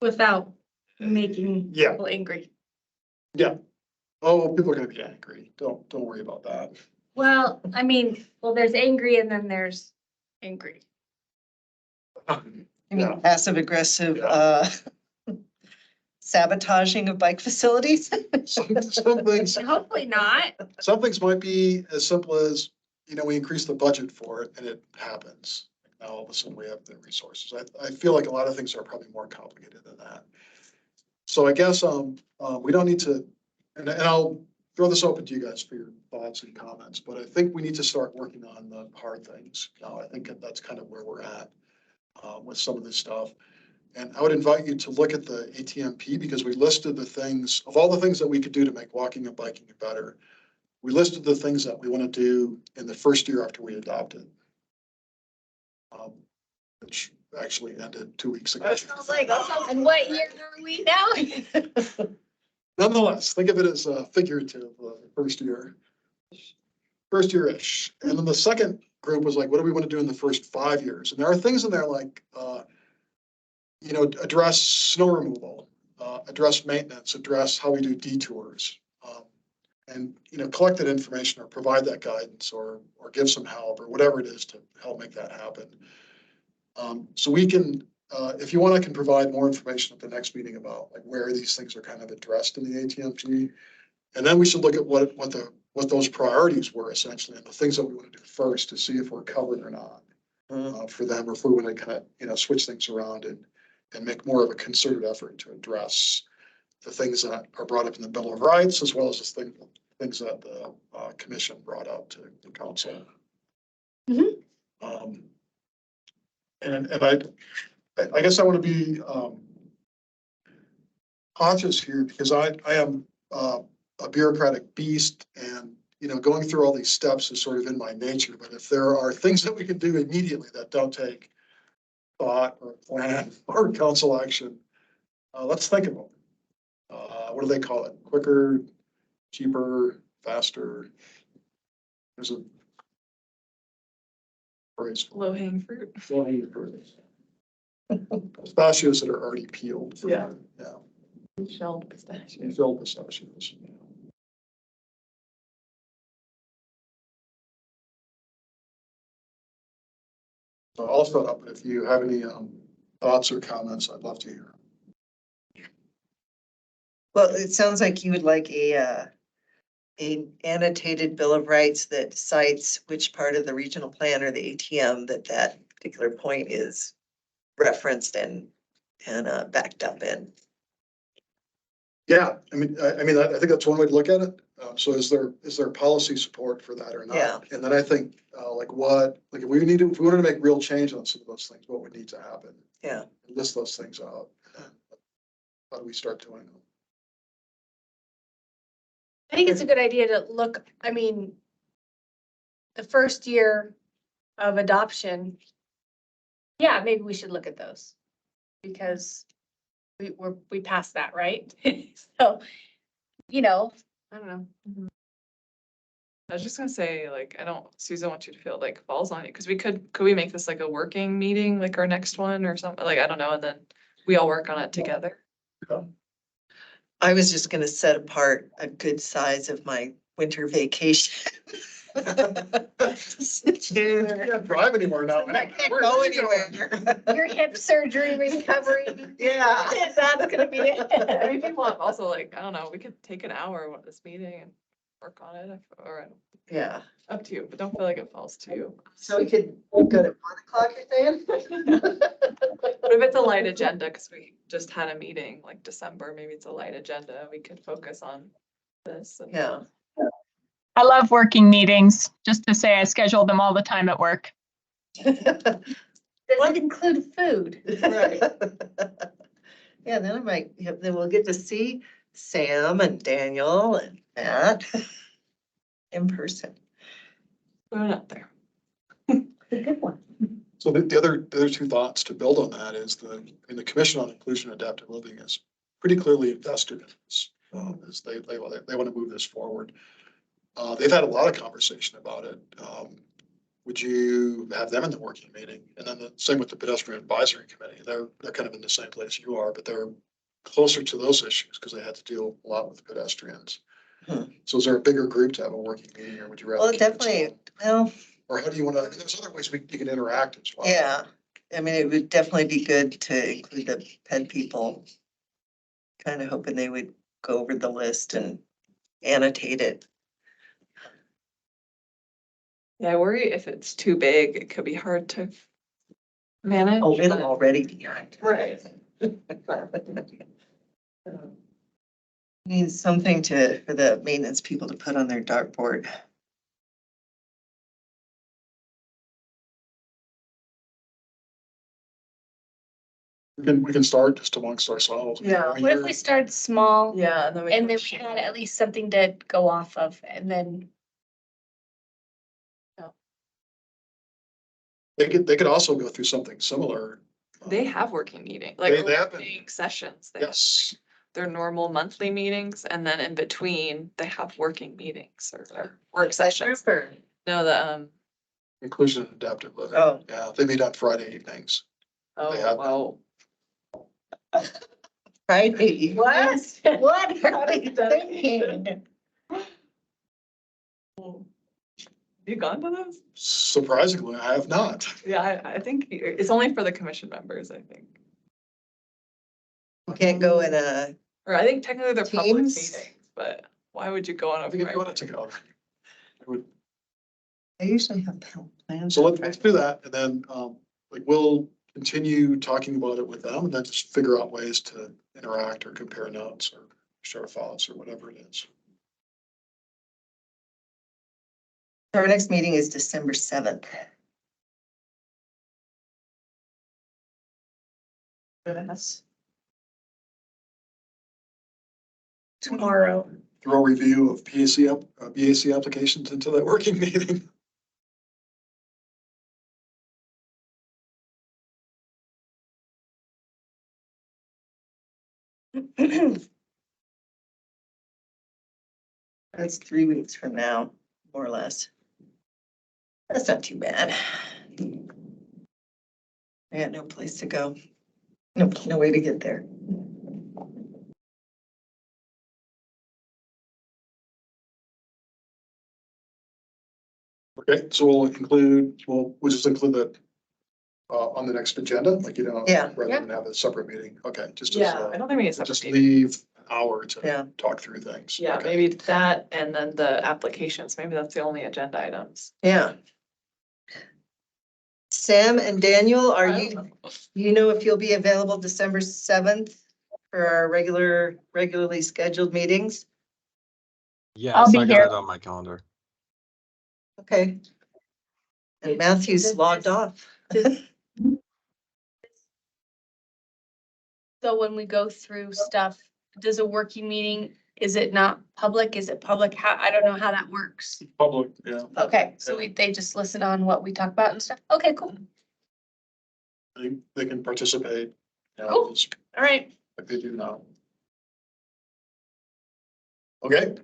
Without making Yeah. people angry. Yeah. Oh, people are gonna be angry. Don't worry about that. Well, there's angry and then there's angry. I mean, Yeah. passive aggressive, sabotaging of bike facilities. Some things, Hopefully not. some things might be as simple as, we increase the budget for it and it happens. Now all of a sudden we have the resources. I feel like a lot of things are probably more complicated than that. So I guess, we don't need to, and I'll throw this open to you guys for your thoughts and comments, but I think we need to start working on the hard things. Now, I think that's kind of where we're at with some of this stuff. And I would invite you to look at the ATMP because we listed the things, of all the things that we could do to make walking and biking better, we listed the things that we want to do in the first year after we adopted. Which actually ended 2 weeks ago. And what year are we now? Nonetheless, think of it as figurative, first year-ish. And then the second group was like, what do we want to do in the first 5 years? And there are things in there like, address snow removal, address maintenance, address how we do detours. And, collect that information or provide that guidance or give some help or whatever it is to help make that happen. So we can, if you want, I can provide more information at the next meeting about like where these things are kind of addressed in the ATMP. And then we should look at what those priorities were essentially and the things that we want to do first to see if we're covered or not for them, or if we want to kind of, switch things around and make more of a concerted effort to address the things that are brought up in the Bill of Rights, as well as the things that the commission brought up to the council. And I guess I want to be cautious here because I am a bureaucratic beast and, going through all these steps is sort of in my nature. But if there are things that we can do immediately that don't take thought or plan or council action, let's think about it. What do they call it? Quicker, cheaper, faster. There's a phrase. Low-hanging fruit. Low-hanging fruit. Pistachios that are already peeled. Yeah. Yeah. Shelled pistachios. Filled pistachios. Yeah. So I'll start up, but if you have any thoughts or comments, I'd love to hear. Well, it sounds like you would like a annotated Bill of Rights that cites which part of the regional plan or the ATM that particular point is referenced and backed up in. Yeah, I mean, I think that's one way to look at it. So is there policy support for that or not? Yeah. And then I think, like if we wanted to make real change on some of those things, what would need to happen? Yeah. List those things out. How do we start doing them? I think it's a good idea to look, I mean, the first year of adoption, yeah, maybe we should look at those. Because we passed that, right? So, you know, I don't know. I was just gonna say, like, I don't, Susan wants you to feel like falls on you, because could we make this like a working meeting, like our next one or something, like, I don't know, and then we all work on it together. I was just gonna set apart a good size of my winter vacation. Can't drive anymore now. I can't go anywhere. Your hip surgery recovery. Yeah. That's gonna be I mean, it. if you want, also, like, I don't know, we could take an hour of this meeting and work on it, or Yeah, up to you, but don't feel like it falls to you. so we could go to 1 o'clock, you're saying? What if it's a light agenda, because we just had a meeting, like December, maybe it's a light agenda, we could focus on this. And Yeah. I love working meetings, just to say I schedule them all the time at work. Does it include food? Right. Yeah, then I might, then we'll get to see Sam and Daniel and Matt in person. Put it out there. A good one. So the other two thoughts to build on that is the Commission on Inclusion and Adaptive Living is pretty clearly invested in this. As they want to move this forward. They've had a lot of conversation about it. Would you have them in the working meeting? And then the same with the Pedestrian Advisory Committee. They're kind of in the same place you are, but they're closer to those issues because they had to deal a lot with pedestrians. So is there a bigger group to have a working meeting, or would you rather? Well, keep it definitely, small? well, Or how do you want to, there's other ways you can interact as well. yeah, I mean, it would definitely be good to include the PED people. Kind of hoping they would go over the list and annotate it. Yeah, I worry if it's too big, it could be hard to manage. Oh, it'll but- already be on. Right. Needs something for the maintenance people to put on their dartboard. We can start just amongst ourselves. Yeah. I mean, What if you're- we start small Yeah, and then we. and can then we share. had at least something to go off of and then, They could also go through something similar. They have working meetings, like They have been. working sessions. They have Yes, their normal monthly meetings, and then in between, they have working meetings or their work sessions. Group No, the, inclusion and adaptive living. Oh. Yeah, they meet on Friday evenings. They have oh, Friday. what? What are they thinking? wow. You gone to those? Surprisingly, I have not. Yeah, I think it's only for the commission members, I think. Can't go in a, Or I think technically they're public Teams? meetings, but why would you go on I a? think if you private- wanted to go. I would. I usually have plans. So let's do that, and then, like, we'll continue talking about it with them, and then just figure out ways to interact or compare notes or share thoughts or whatever it is. Our next meeting is December 7th. Yes. Tomorrow. Throw a review of BAC applications into that working meeting. That's 3 weeks from now, more or less. That's not too bad. I got no place to go. No way to get there. Okay, so we'll just include that on the next agenda, like, Yeah. rather than have a separate meeting. Okay, just as, Yeah, I don't think we need a separate just meeting. leave an hour Yeah. to talk through things. Yeah, Okay. maybe that and then the applications, maybe that's the only agenda items. Yeah. Sam and Daniel, are I you, don't know. you know if you'll be available December 7th for our regularly scheduled meetings? I'll Yes, be I got here. it on my calendar. Okay. And Matthew's logged off. So when we go through stuff, does a working meeting, is it not public? Is it public? How, I don't know how that works. Public, yeah. Okay, so they just listen on what we talk about and stuff. Okay, cool. They can participate. You know, Cool. just All right. like they do now. Okay.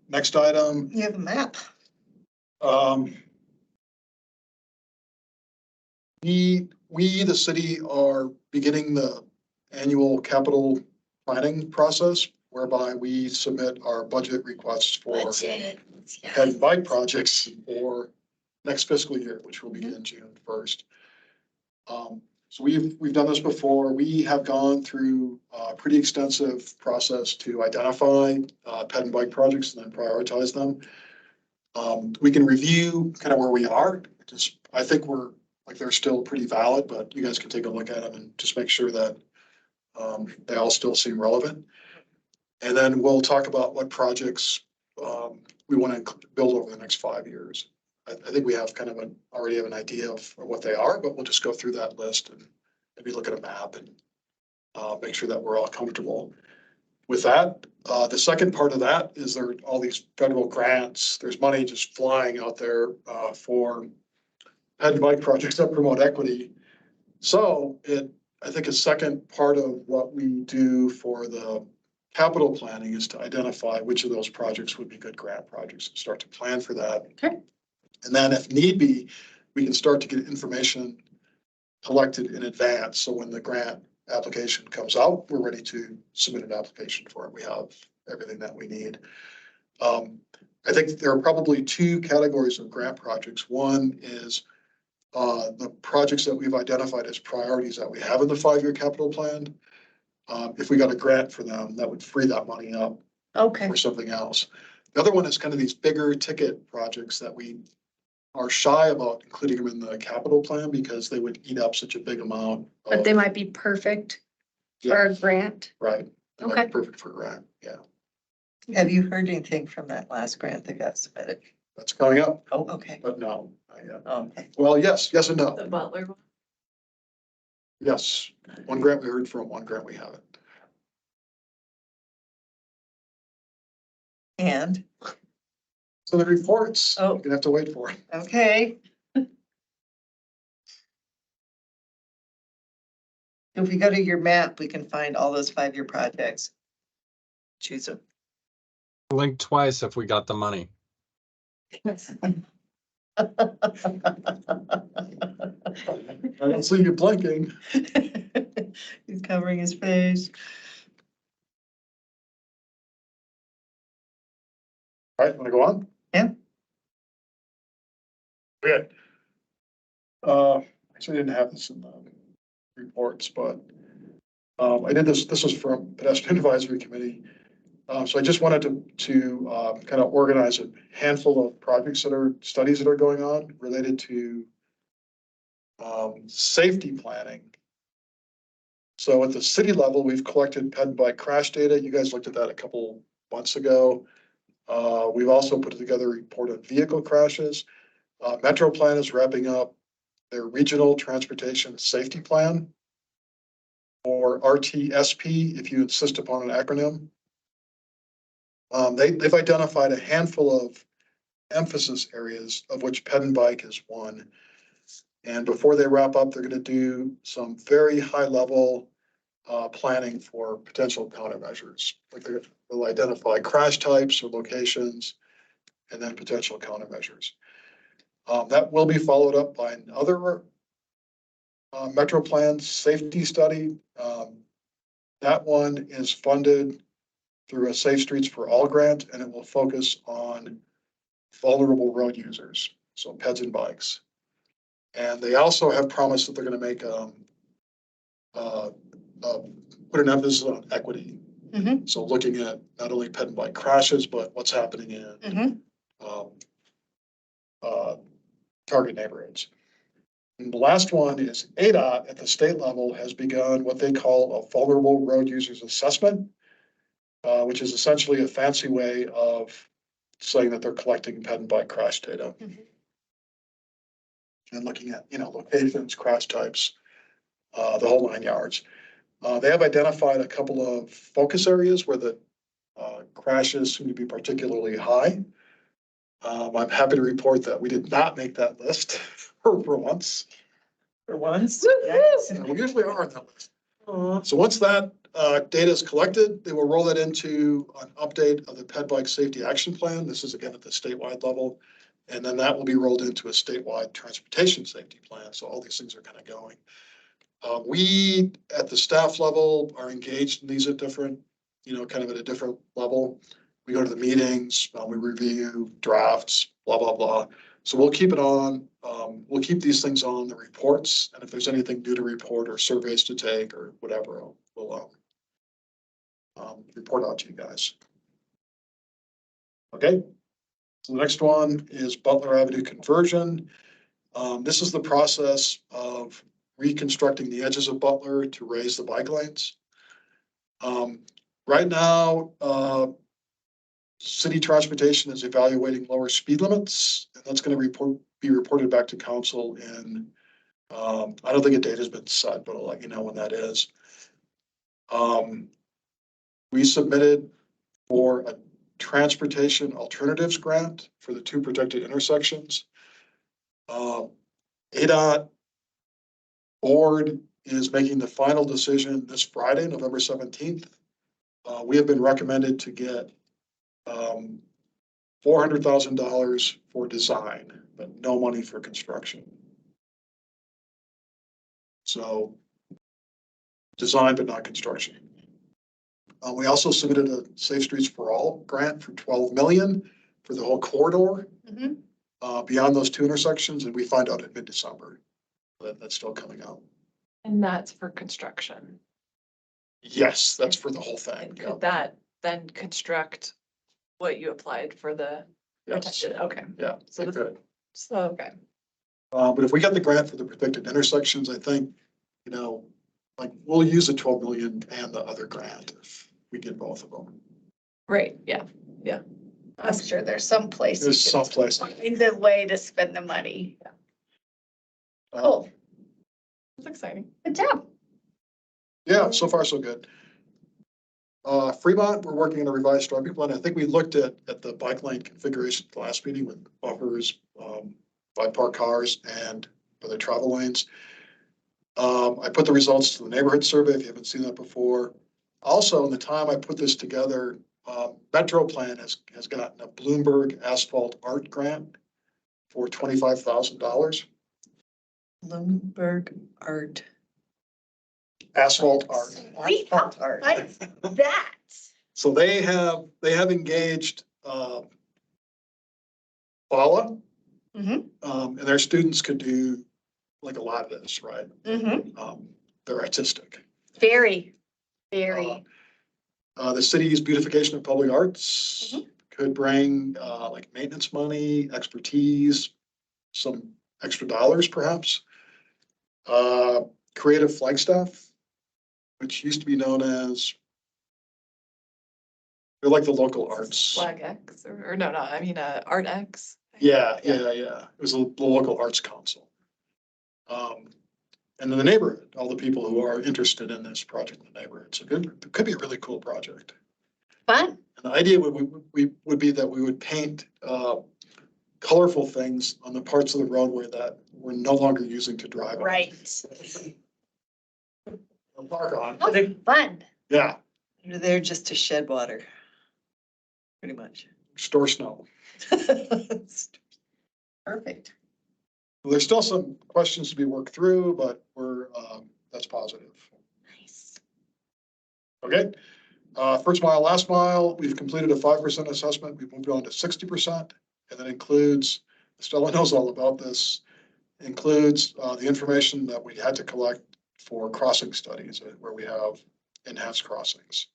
Next item, You have a map. um. We, the city, are beginning the annual capital planning process whereby we submit our budget requests for head and bike projects for next fiscal year, which will begin June 1st. So we've done this before. We have gone through a pretty extensive process to identify ped and bike projects and then prioritize them. We can review kind of where we are. I think they're still pretty valid, but you guys can take a look at them and just make sure that they all still seem relevant. And then we'll talk about what projects we want to build over the next 5 years. I think we have kind of already have an idea of what they are, but we'll just go through that list and maybe look at a map and make sure that we're all comfortable with that. The second part of that is there are all these federal grants. There's money just flying out there for ped and bike projects that promote equity. So I think a second part of what we do for the capital planning is to identify which of those projects would be good grant projects and start to plan for that. Okay. And then if need be, we can start to get information collected in advance. So when the grant application comes out, we're ready to submit an application for it. We have everything that we need. I think there are probably two categories of grant projects. One is the projects that we've identified as priorities that we have in the 5-year capital plan. If we got a grant for them, that would free that money up Okay. for something else. The other one is kind of these bigger ticket projects that we are shy about including them in the capital plan because they would eat up such a big amount. But they might be perfect for a grant. Right. They might be Okay. perfect for a grant, yeah. Have you heard anything from that last grant that got submitted? That's coming up, Oh, okay. but no, not yet. Okay. Well, yes and no. The Butler one. Yes, one grant we heard from, one grant we haven't. And, So the reports, Oh. you're gonna have to wait for it. okay. If we go to your map, we can find all those 5-year projects. Choose them. Blink twice if we got the money. I don't see you blinking. He's covering his face. All right, wanna go on? Yeah. Good. Actually, I didn't have this in the reports, but I did this was from pedestrian advisory committee. So I just wanted to kind of organize a handful of studies that are going on related to safety planning. So at the city level, we've collected ped and bike crash data. You guys looked at that a couple months ago. We've also put together a report on vehicle crashes. Metro Plan is wrapping up their regional transportation safety plan, or RTSP, if you insist upon an acronym. They've identified a handful of emphasis areas, of which ped and bike is one. And before they wrap up, they're going to do some very high-level planning for potential countermeasures. Like they'll identify crash types or locations, and then potential countermeasures. That will be followed up by another Metro Plan safety study. That one is funded through a Safe Streets for All grant, and it will focus on vulnerable road users, so peds and bikes. And they also have promised that they're going to make put an emphasis on equity. Mhm. So looking at not only ped and bike crashes, but what's happening in Mhm. target neighborhoods. And the last one is ADOT at the state level has begun what they call a vulnerable road users assessment, which is essentially a fancy way of saying that they're collecting ped and bike crash data. And looking at, locations, crash types, the whole 9 yards. They have identified a couple of focus areas where the crashes seem to be particularly high. I'm happy to report that we did not make that list for once. For once. We usually are on that list. So once that data is collected, they will roll it into an update of the ped bike safety action plan. This is again at the statewide level. And then that will be rolled into a statewide transportation safety plan. So all these things are kind of going. We at the staff level are engaged in these at different, kind of at a different level. We go to the meetings, we review drafts, blah, blah, blah. So we'll keep it on. We'll keep these things on the reports. And if there's anything new to report or surveys to take or whatever, we'll report out to you guys. Okay. So the next one is Butler Avenue conversion. This is the process of reconstructing the edges of Butler to raise the bike lanes. Right now, city transportation is evaluating lower speed limits, and that's going to be reported back to council in, I don't think a date has been set, but I'll let you know when that is. We submitted for a transportation alternatives grant for the 2 protected intersections. ADOT board is making the final decision this Friday, November 17th. We have been recommended to get $400,000 for design, but no money for construction. So design, but not construction. We also submitted a Safe Streets for All grant for $12 million for the whole corridor beyond those 2 intersections, and we find out in mid-December. That's still coming out. And that's for construction. Yes, that's for the whole thing. And Yeah. could that then construct what you applied for the Yes. protected? Okay. Yeah. So it could. okay. But if we get the grant for the protected intersections, I think, we'll use the 12 million and the other grant if we get both of them. Right, yeah. I'm sure there's some place. you There's could some place. Find a way to spend the money. Uh, Cool. That's exciting. Good job. Yeah, so far so good. Fremont, we're working on a revised striping plan. I think we looked at the bike lane configuration at the last meeting with buffers, by parked cars and for the travel lanes. I put the results to the neighborhood survey if you haven't seen that before. Also, in the time I put this together, Metro Plan has gotten a Bloomberg Asphalt Art Grant for $25,000. Bloomberg Art. Asphalt art. Asphalt art. What's that? So they have engaged Paula, and their students could do like a lot of this, right? They're artistic. Very. The city's beautification of public arts could bring like maintenance money, expertise, some extra dollars perhaps. Creative Flagstaff, which used to be known as, they're like the local arts. Flag X or no, I mean, Art X. Yeah. It was the local arts council. And then the neighborhood, all the people who are interested in this project in the neighborhood. So it could be a really cool project. Fun. And the idea would be that we would paint colorful things on the parts of the roadway that we're no longer using to drive on. Right. Or park on. Oh, fun. Yeah, They're there just to shed water. Pretty much. store snow. Perfect. Well, there's still some questions to be worked through, but that's positive. Nice. Okay. First mile, last mile, we've completed a 5% assessment. We've moved on to 60%. And that includes, Stella knows all about this, includes the information that we had to collect for crossing studies where we have enhanced crossings.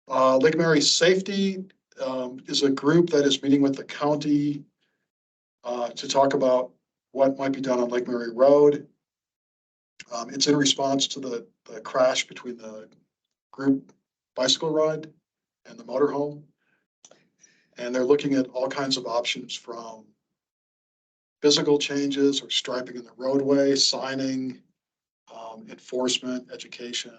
Lake Mary safety, is a group that is meeting with the county to talk about what might be done on Lake Mary Road. It's in response to the crash between the group bicycle ride and the motorhome. And they're looking at all kinds of options, from physical changes or striping in the roadway, signing, enforcement, education.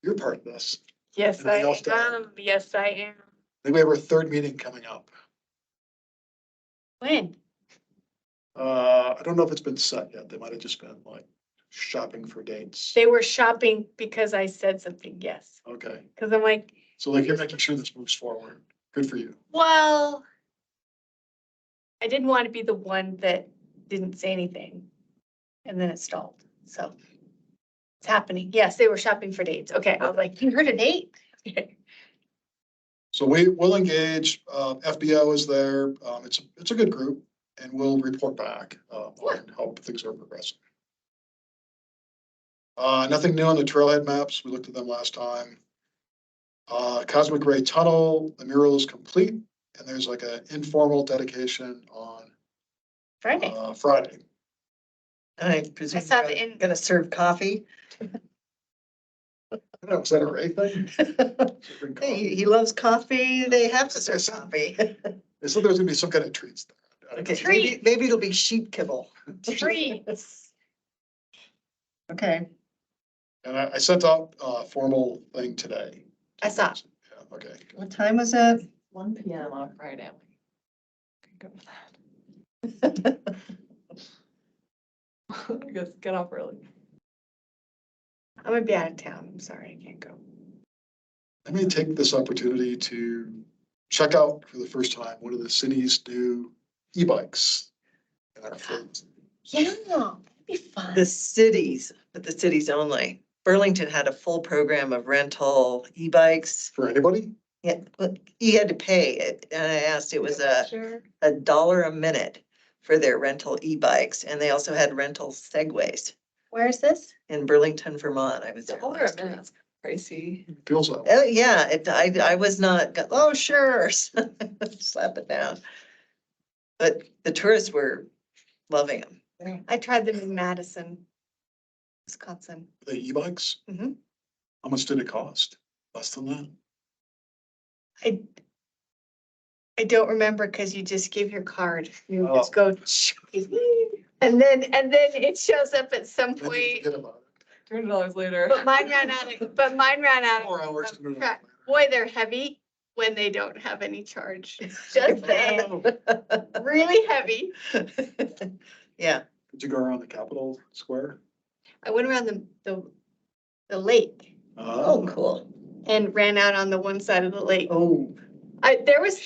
You're part of this. Yes, Anything else to add? Yes, I am. I think we have our third meeting coming up. When? I don't know if it's been set yet. They might have just been like shopping for dates. They were shopping because I said something, yes. Okay, Cause I'm like, so like you're making sure this moves forward. Good for you. well, I didn't want to be the one that didn't say anything. And then it stalled, so. It's happening. Yes, they were shopping for dates. Okay, I was like, you heard a date? So we will engage, FBO is there. It's a good group, and we'll report back on how things are progressing. Nothing new on the trailhead maps. We looked at them last time. Cosmic Ray Tunnel, the mural is complete, and there's like an informal dedication on Friday. Friday. And I presume saw they're the in- gonna serve coffee. I don't know, is that a Ray thing? Hey, he loves coffee. They have to serve coffee. They said there's gonna be some kind of treats there. Okay, maybe it'll be sheep kibble. Treats. Okay, And I sent out a formal thing today. I saw. Yeah, okay. what time was that? 1 PM on Friday. Can go with that. I guess get off early. I'm gonna be out of town. I'm sorry, I can't go. Let me take this opportunity to check out for the first time one of the city's new e-bikes in our fleet. Yeah, that'd be fun. The cities, but the cities only. Burlington had a full program of rental e-bikes. For anybody? Yeah, but you had to pay it. And I asked, it was Sure. $1 a minute for their rental e-bikes. And they also had rental segways Where's this? in Burlington, Vermont. I was there $1 last a week. minute's pricey. Feels that way. Oh, yeah, I was not, oh, sure, slap it down. But the tourists were loving them. I tried them in Madison, Wisconsin. The e-bikes? Mhm. How much did it cost? Less than that? I don't remember because you just give your card. You Oh. just go. And then it shows up at some Then you point. forget about it. $200 later. But mine ran out. 4 hours. of track. Boy, they're heavy when they don't have any charge. Just saying, really heavy. Yeah, Did you go around the Capitol Square? I went around the lake oh, cool. and ran out on the one side of the lake. Oh, There was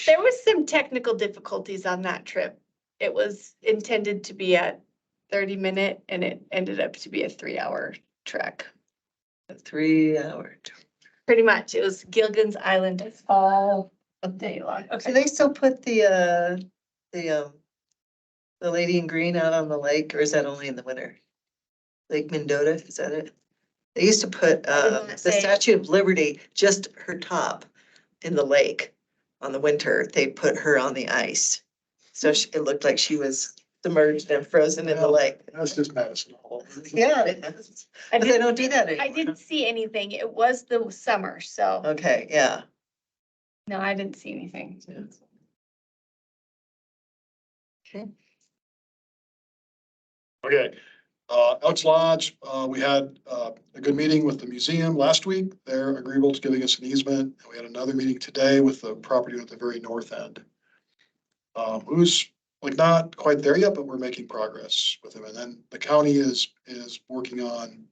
some technical difficulties on that trip. It was intended to be a 30-minute and it ended up to be a 3-hour trek. a 3-hour. Pretty much. It was Gilligan's Island all day long. Do they still put the lady in green out on the lake, or is that only in the winter? Lake Mendota, is that it? They used to put not the say. Statue of Liberty, just her top in the lake. On the winter, they put her on the ice. So it looked like she was submerged and frozen in the lake. That's just Madison Hall. Yeah, it is. I But they don't do that I anymore. didn't see anything. It was the summer, so Okay, yeah. no, I didn't see anything. Okay, Elks Lodge, we had a good meeting with the museum last week. They're agreeable to giving us an easement. And we had another meeting today with the property at the very north end. Who's like not quite there yet, but we're making progress with them. And then the county is working on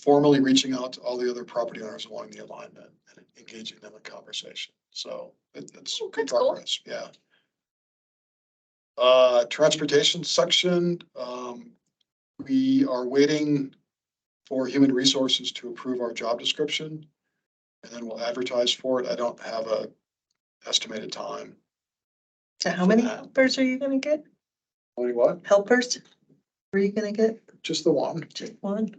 formally reaching out to all the other property owners along the alignment and engaging them in conversation. So it's good That's cool. progress, yeah. Transportation section, we are waiting for human resources to approve our job description. And then we'll advertise for it. I don't have a estimated time. So how many helpers are you gonna get? Only what? Helpers? Were you gonna get Just the one. just one?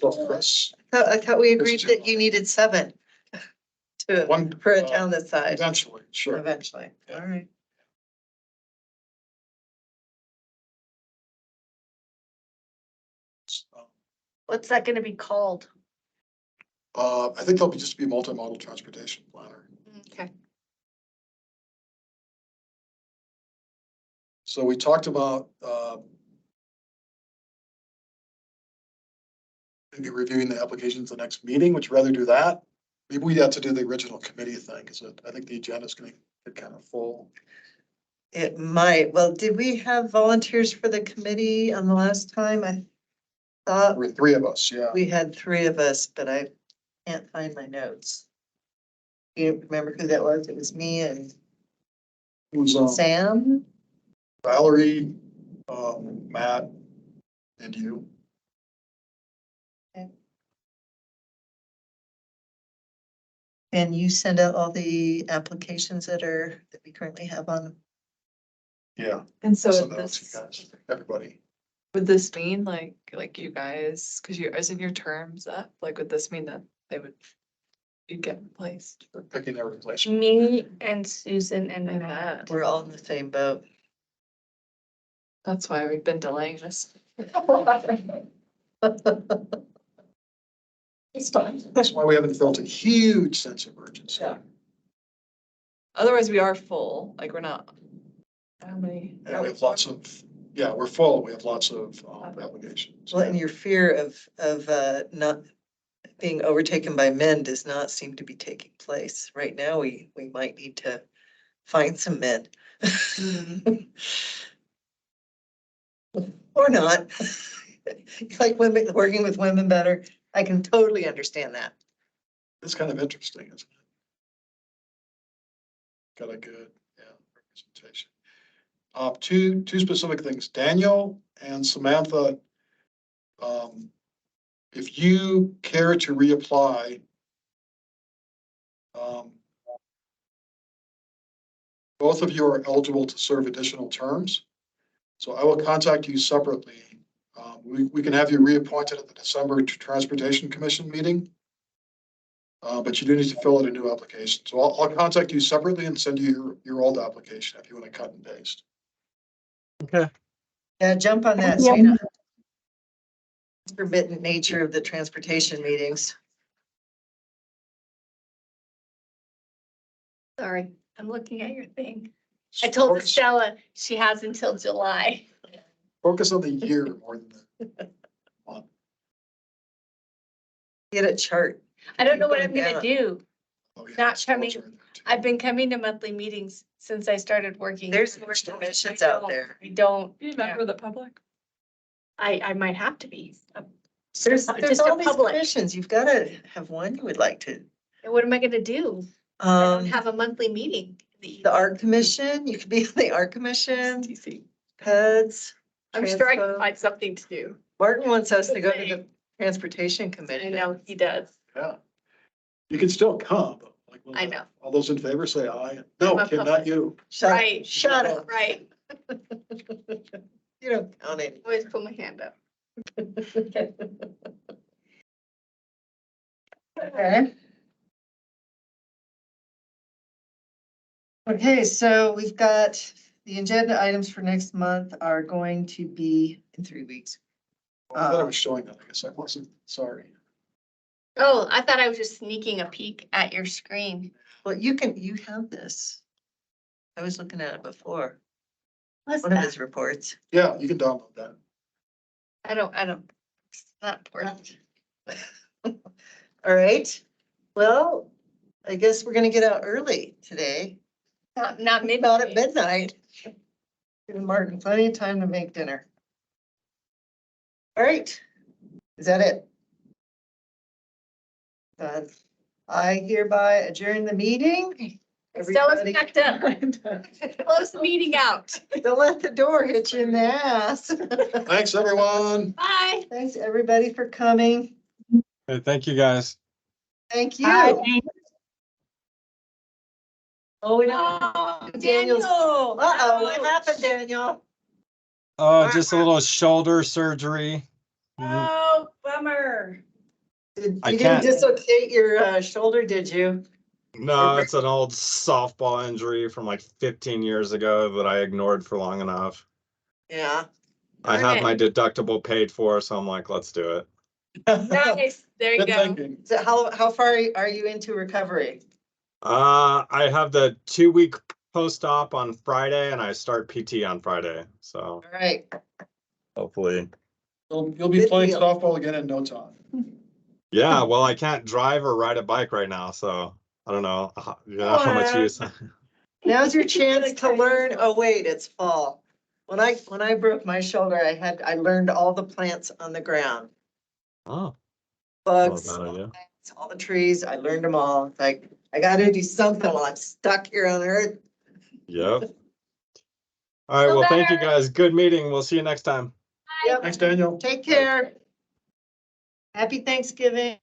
Well, Chris, I thought we agreed that you needed 7 One, for a town this size, Eventually, sure. eventually. Yeah. All right. What's that gonna be called? I think they'll be just be multimodal transportation planner. Okay. So we talked about, maybe reviewing the applications the next meeting. Would you rather do that? Maybe we have to do the original committee thing, because I think the agenda is gonna get kind of full. It might. Well, did we have volunteers for the committee on the last time? I thought There were 3 of us, yeah. we had 3 of us, but I can't find my notes. You remember who that was? It was me and It was Sam. Valerie, Matt, and you. And you send out all the applications that we currently have on. Yeah. And so So would that was you this, guys, everybody. would this mean like you guys, cause you, as in your terms up, like, would this mean that they would be getting placed? We're picking their replacement. Me and Susan and And Matt. that, We're all in the same boat. that's why we've been delaying this. It's fine. That's why we haven't felt a huge sense of urgency. Yeah. Otherwise, we are full, like, we're not. How many? And we have lots of, yeah, we're full. We have lots of applications. Well, and your fear of not being overtaken by men does not seem to be taking place. Right now, we might need to find some men. Or not. Like women, working with women better. I can totally understand that. It's kind of interesting, isn't it? Got a good, yeah, representation. Two specific things. Daniel and Samantha, if you care to reapply, both of you are eligible to serve additional terms. So I will contact you separately. We can have you reappointed at the December Transportation Commission meeting. But you do need to fill out a new application. So I'll contact you separately and send you your old application if you want to cut and paste. Okay. Yeah, jump on that. So you know, forbidden nature of the transportation meetings. Sorry, I'm looking at your thing. I told Focus- Stella she has until July. Focus on the year more than the month. Get a chart. I don't know what Keep I'm going gonna down. do. Oh, yeah, Not it's coming. culture in there, too. I've been coming to monthly meetings since I started working. There's more submissions out there. I don't, You remember the public? I might have to be. There's Just a all these public. commissions. You've got to have one you would like to. What am I gonna do? I don't Um, have a monthly meeting. the art commission, you could be on the art commission, TC. PEDS. I'm sure I can Transpo. find something to do. Martin wants us to go to the transportation I committee. know he does. Yeah. You can still come. But like, I know. All those in favor say aye. No, I'm a Kim, not public. you. Right. Shut up. Right. You don't count it. Always put my hand up. Okay. Okay, so we've got the agenda items for next month are going to be in 3 weeks. I thought I was showing that. I guess I wasn't. Sorry. Oh, I thought I was just sneaking a peek at your screen. Well, you have this. I was looking at it before, What's one of that? his reports. Yeah, you can download that. I don't, it's not important. All right, well, I guess we're gonna get out early today, Not about at midnight. Giving Martin plenty of time to make dinner. All right, is that it? Done. I hereby adjourn the meeting. Stella's Everybody- packed up. Close the meeting out. Don't let the door hit you in the ass. Thanks, everyone. Bye. Thanks, everybody, for coming. Hey, thank you guys. Thank you. Bye. Oh, we Oh, Daniel's- Daniel. Uh-oh, what happened, Daniel? Oh, just a little shoulder surgery. Oh, bummer. You I didn't can't- dislocate your shoulder, did you? No, it's an old softball injury from like 15 years ago that I ignored for long enough. Yeah. I have my deductible paid for, so I'm like, let's do it. Nice, there you Good go. thinking. So how far are you into recovery? I have the 2-week post-op on Friday and I start PT on Friday. So All right. hopefully, You'll be Good playing deal. softball again in no time. yeah, well, I can't drive or ride a bike right now. So I don't know, how much use. Now's your chance to learn. Oh, wait, it's fall. When I broke my shoulder, I learned all the plants on the ground. Oh, Bugs, not a bad idea. all the trees. I learned them all. It's like, I gotta do something while I'm stuck here on earth. Yep. All right, Feel well, thank you better. guys. Good meeting. We'll see you next time. Yep. Thanks, Daniel. Take care. Happy Thanksgiving.